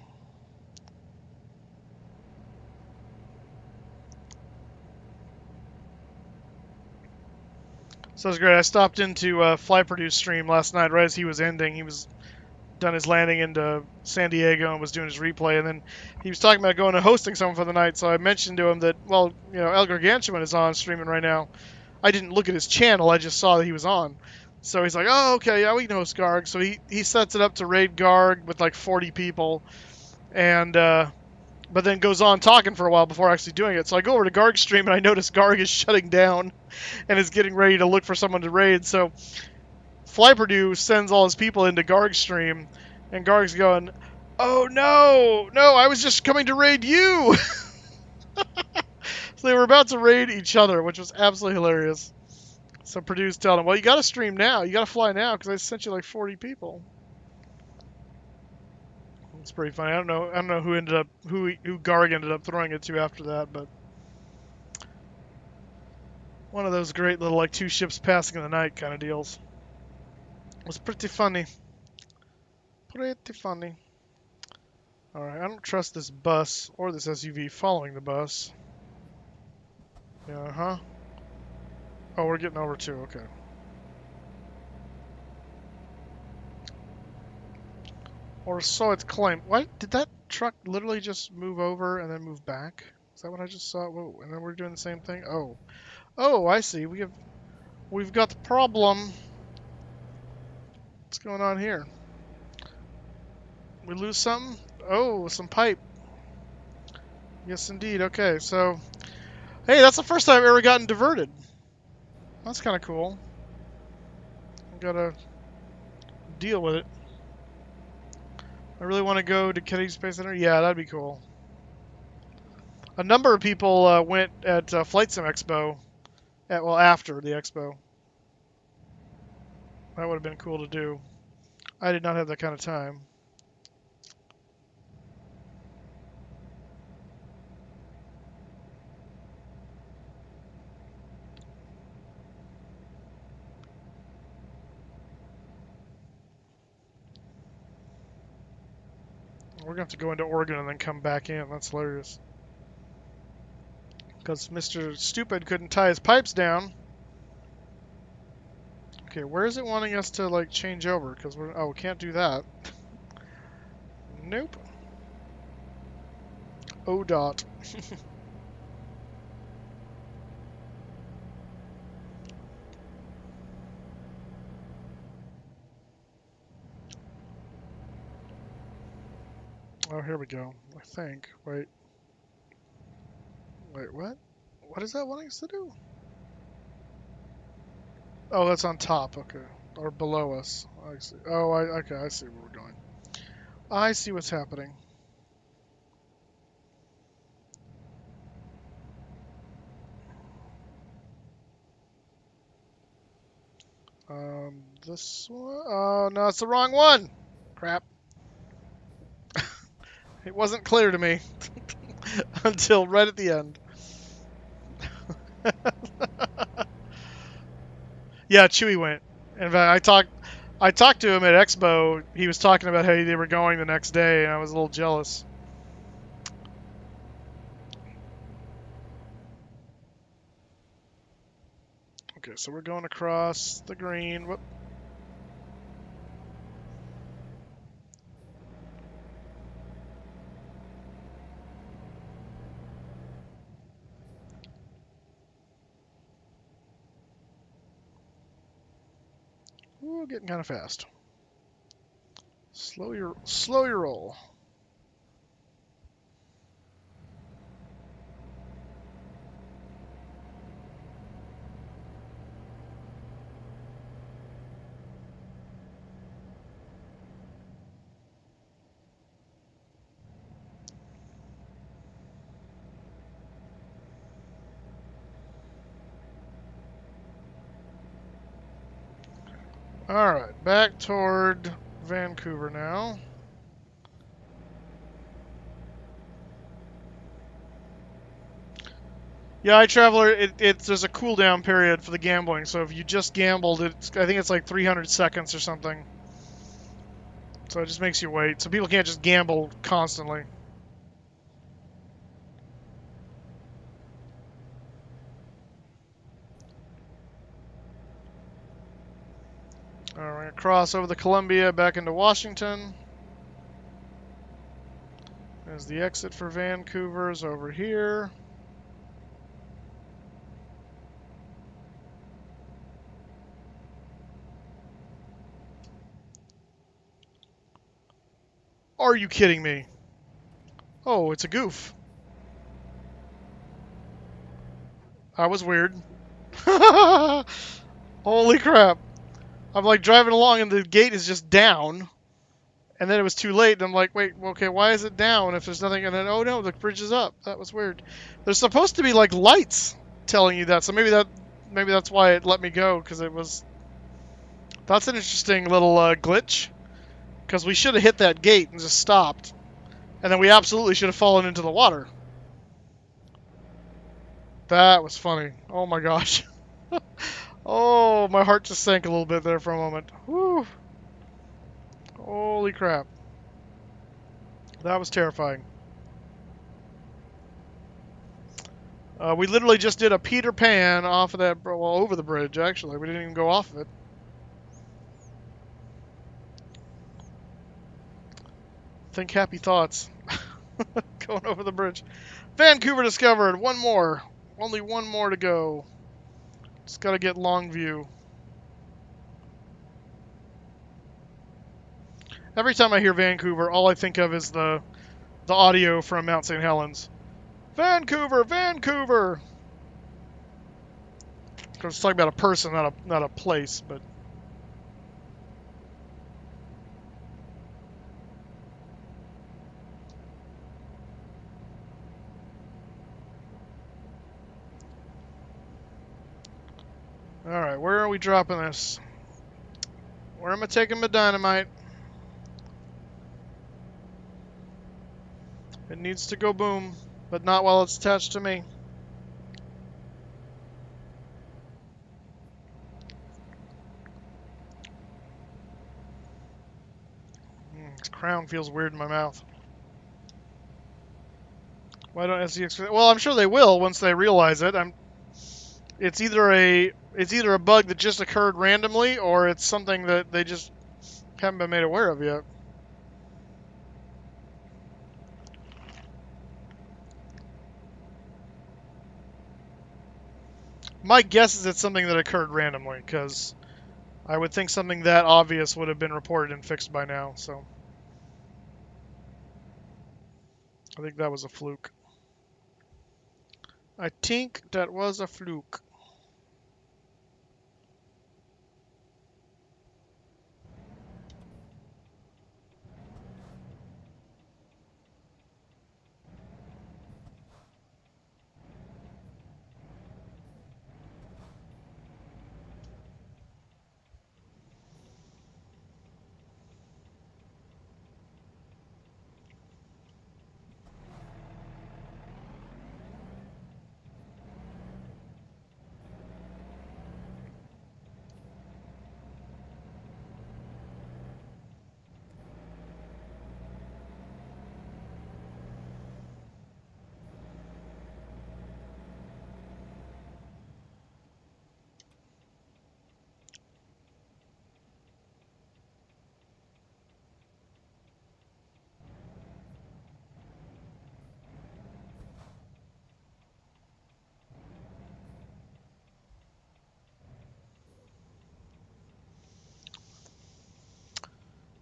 So it was great. I stopped into FlyProduce stream last night right as he was ending. He was done his landing into San Diego and was doing his replay, and then he was talking about going and hosting someone for the night. So I mentioned to him that, well, you know, El Gargantuan is on streaming right now. I didn't look at his channel. I just saw that he was on. So he's like, oh, okay, yeah, we can host Garg. So he sets it up to raid Garg with like 40 people, and but then goes on talking for a while before actually doing it. So I go over to Garg's stream and I notice Garg is shutting down and is getting ready to look for someone to raid. So FlyProduce sends all his people into Garg's stream, and Garg's going, oh no, no, I was just coming to raid you. So they were about to raid each other, which was absolutely hilarious. So Produce telling him, well, you got to stream now. You got to fly now because I sent you like 40 people. It's pretty funny. I don't know who ended up who Garg ended up throwing it to after that, but one of those great little like two ships passing in the night kind of deals. It was pretty funny. Pretty funny. Alright, I don't trust this bus or this SUV following the bus. Yeah, huh? Oh, we're getting over too, okay. Or so it's claimed. What? Did that truck literally just move over and then move back? Is that what I just saw? Whoa, and then we're doing the same thing? Oh. Oh, I see. We've got the problem. What's going on here? We lose something? Oh, some pipe. Yes, indeed. Okay, so... Hey, that's the first time I've ever gotten diverted. That's kind of cool. Gotta deal with it. I really want to go to Kennedy Space Center? Yeah, that'd be cool. A number of people went at Flight Sim Expo, after the expo. That would have been cool to do. I did not have that kind of time. We're going to have to go into Oregon and then come back in. That's hilarious. Because Mr. Stupid couldn't tie his pipes down. Okay, where is it wanting us to, like, change over? Because we can't do that. Nope. O dot. Oh, here we go. I think. Wait. Wait, what? What is that wanting us to do? Oh, that's on top. Okay. Or below us. I see. Oh, okay. I see where we're going. I see what's happening. This one? Oh, no, it's the wrong one. Crap. It wasn't clear to me until right at the end. Yeah, Chewie went. In fact, I talked to him at Expo. He was talking about how they were going the next day, and I was a little jealous. Okay, so we're going across the green. Whoop. Ooh, getting kind of fast. Slow your roll. All right, back toward Vancouver now. Yeah, iTraveler, there's a cooldown period for the gambling, so if you just gambled, I think it's like 300 seconds or something. So it just makes you wait. So people can't just gamble constantly. All right, we're gonna cross over the Columbia back into Washington. There's the exit for Vancouver's over here. Are you kidding me? Oh, it's a goof. That was weird. Holy crap. I'm like driving along and the gate is just down. And then it was too late, and I'm like, wait, okay, why is it down if there's nothing? And then, oh no, the bridge is up. That was weird. There's supposed to be like lights telling you that, so maybe that's why it let me go, because it was. That's an interesting little glitch, because we should have hit that gate and just stopped, and then we absolutely should have fallen into the water. That was funny. Oh my gosh. Oh, my heart just sank a little bit there for a moment. Whew. Holy crap. That was terrifying. We literally just did a Peter Pan off of that, well, over the bridge, actually. We didn't even go off of it. Think happy thoughts. Going over the bridge. Vancouver discovered. One more. Only one more to go. Just got to get Longview. Every time I hear Vancouver, all I think of is the audio from Mount St. Helens. Vancouver, Vancouver. Because it's talking about a person, not a place, but. Alright, where are we dropping this? Where am I taking my dynamite? It needs to go boom, but not while it's attached to me. This crown feels weird in my mouth. Why don't SCX? Well, I'm sure they will once they realize it. It's either a bug that just occurred randomly, or it's something that they just haven't been made aware of yet. My guess is it's something that occurred randomly, because I would think something that obvious would have been reported and fixed by now. So. I think that was a fluke. I think that was a fluke.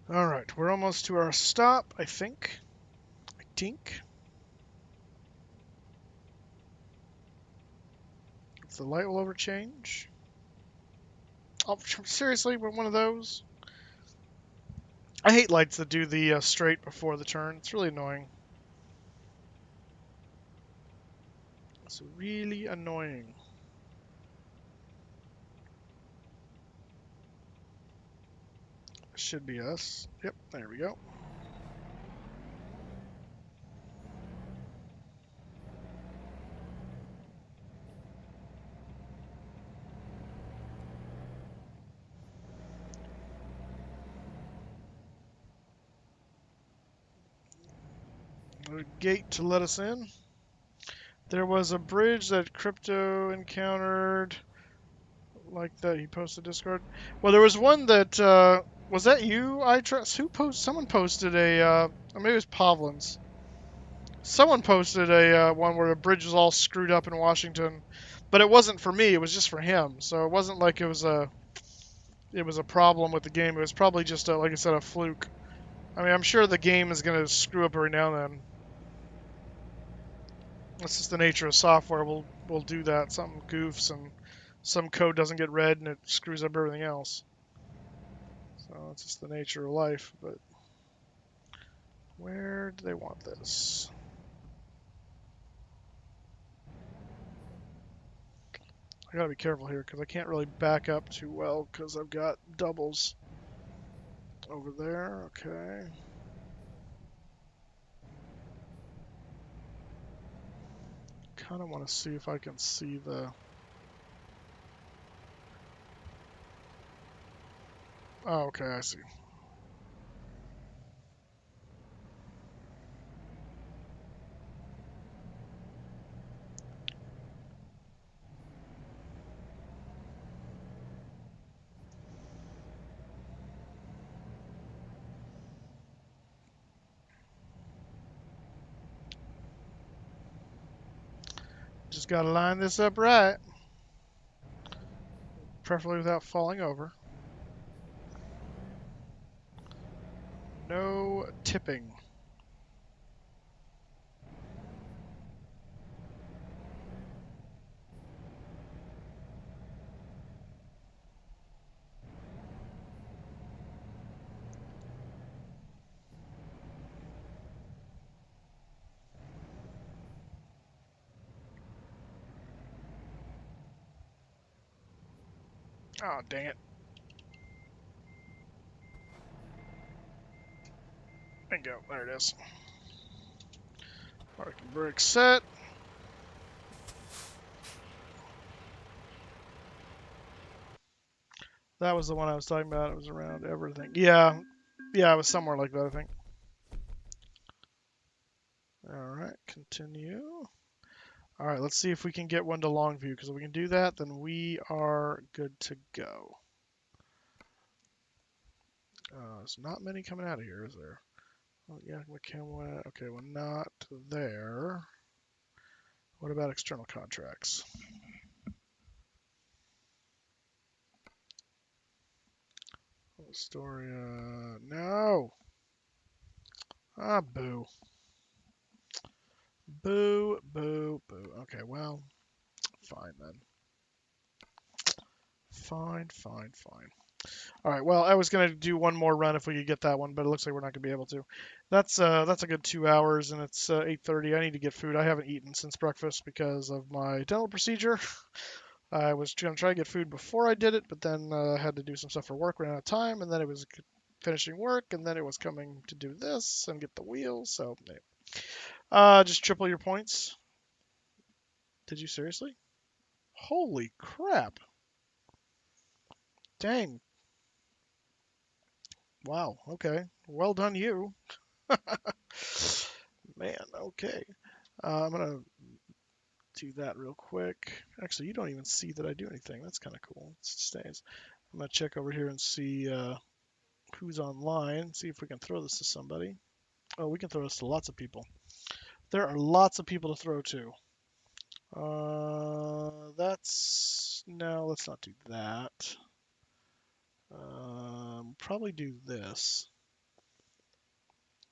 All right, we're almost to our stop, I think. I think. If the light will ever change. Oh, seriously, we're one of those? I hate lights that do the straight before the turn. It's really annoying. It's really annoying. Should be us. Yep, there we go. A gate to let us in. There was a bridge that Crypto encountered, like that he posted Discord. Well, there was one that was that you? I trust. Who post? Someone posted a. Or maybe it was Pavlin's. Someone posted a one where the bridge was all screwed up in Washington, but it wasn't for me. It was just for him. So it wasn't like it was a problem with the game. It was probably just like I said, a fluke. I mean, I'm sure the game is gonna screw up every now and then. That's just the nature of software. We'll do that. Something goofs and some code doesn't get read and it screws up everything else. So it's just the nature of life. But where do they want this? I gotta be careful here because I can't really back up too well because I've got doubles over there. Okay. Kind of want to see if I can see the. Oh, okay, I see. Just gotta line this up right, preferably without falling over. No tipping. Oh, dang it. Bingo. There it is. Parking brake set. That was the one I was talking about. It was around everything. Yeah. Yeah, it was somewhere like that, I think. All right, continue. All right, let's see if we can get one to long view, because if we can do that, then we are good to go. There's not many coming out of here, is there? Oh, yeah, McKenna. Okay, well, not there. What about external contracts? Astoria. No. Ah, boo. Boo, boo, boo. Okay, well, fine then. Fine, fine, fine. All right. Well, I was gonna do one more run if we could get that one, but it looks like we're not gonna be able to. That's a good 2 hours, and it's 8:30. I need to get food. I haven't eaten since breakfast because of my dental procedure. I was gonna try to get food before I did it, but then I had to do some stuff for work, ran out of time, and then it was finishing work, and then it was coming to do this and get the wheel. So, yeah. Just triple your points. Did you seriously? Holy crap! Dang. Wow. Okay. Well done, you. Man. Okay. I'm gonna do that real quick. Actually, you don't even see that I do anything. That's kind of cool. It stays. I'm gonna check over here and see who's online. See if we can throw this to somebody. Oh, we can throw this to lots of people. There are lots of people to throw to. That's no. Let's not do that. Probably do this.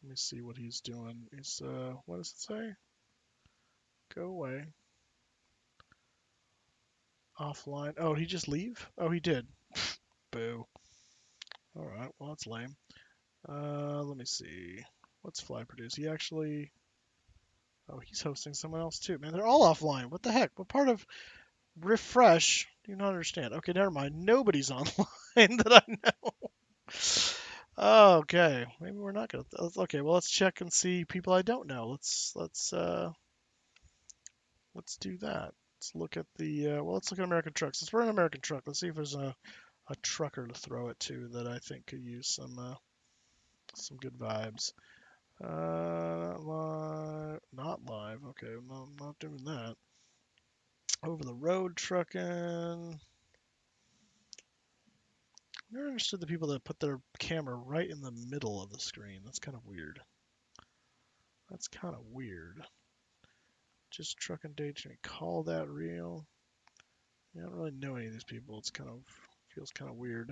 Let me see what he's doing. He's what does it say? Go away. Offline. Oh, he just leave? Oh, he did. Boo. All right. Well, that's lame. Let me see. What's Fly produce? He actually. Oh, he's hosting someone else too. Man, they're all offline. What the heck? What part of refresh do you not understand? Okay, never mind. Nobody's online that I know. Okay, maybe we're not gonna. Okay, well let's check and see people I don't know. Let's do that. Let's look at the. Well, let's look at American trucks. Let's run an American truck. Let's see if there's a trucker to throw it to that I think could use some good vibes. Not live. Okay, I'm not doing that. Over the road trucking. Never understood the people that put their camera right in the middle of the screen. That's kind of weird. That's kind of weird. Just trucking daydreaming. Call that real? I don't really know any of these people. It's kind of feels kind of weird.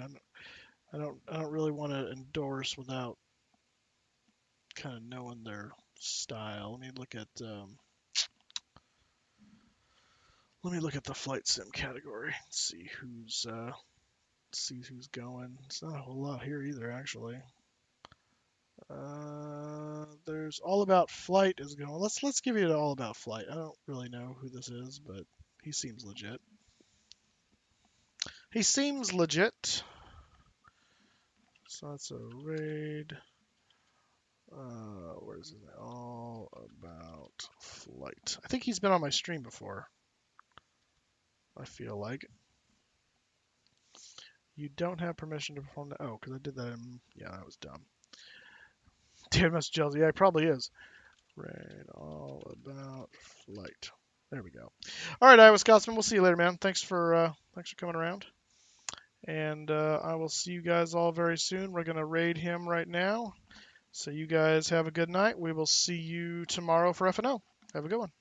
I don't really want to endorse without kind of knowing their style. Let me look at the flight sim category. See who's going. It's not a whole lot here either, actually. There's All About Flight is going. Let's give you an All About Flight. I don't really know who this is, but he seems legit. He seems legit. So that's a raid. Where's his name? All About Flight. I think he's been on my stream before. I feel like. You don't have permission to perform the. Oh, because I did that in. Yeah, that was dumb. Damn, Mr. Chelsea. Yeah, he probably is. Raid All About Flight. There we go. All right, Iowa Scotsman. We'll see you later, man. Thanks for coming around. And I will see you guys all very soon. We're gonna raid him right now. So you guys have a good night. We will see you tomorrow for F&O. Have a good one.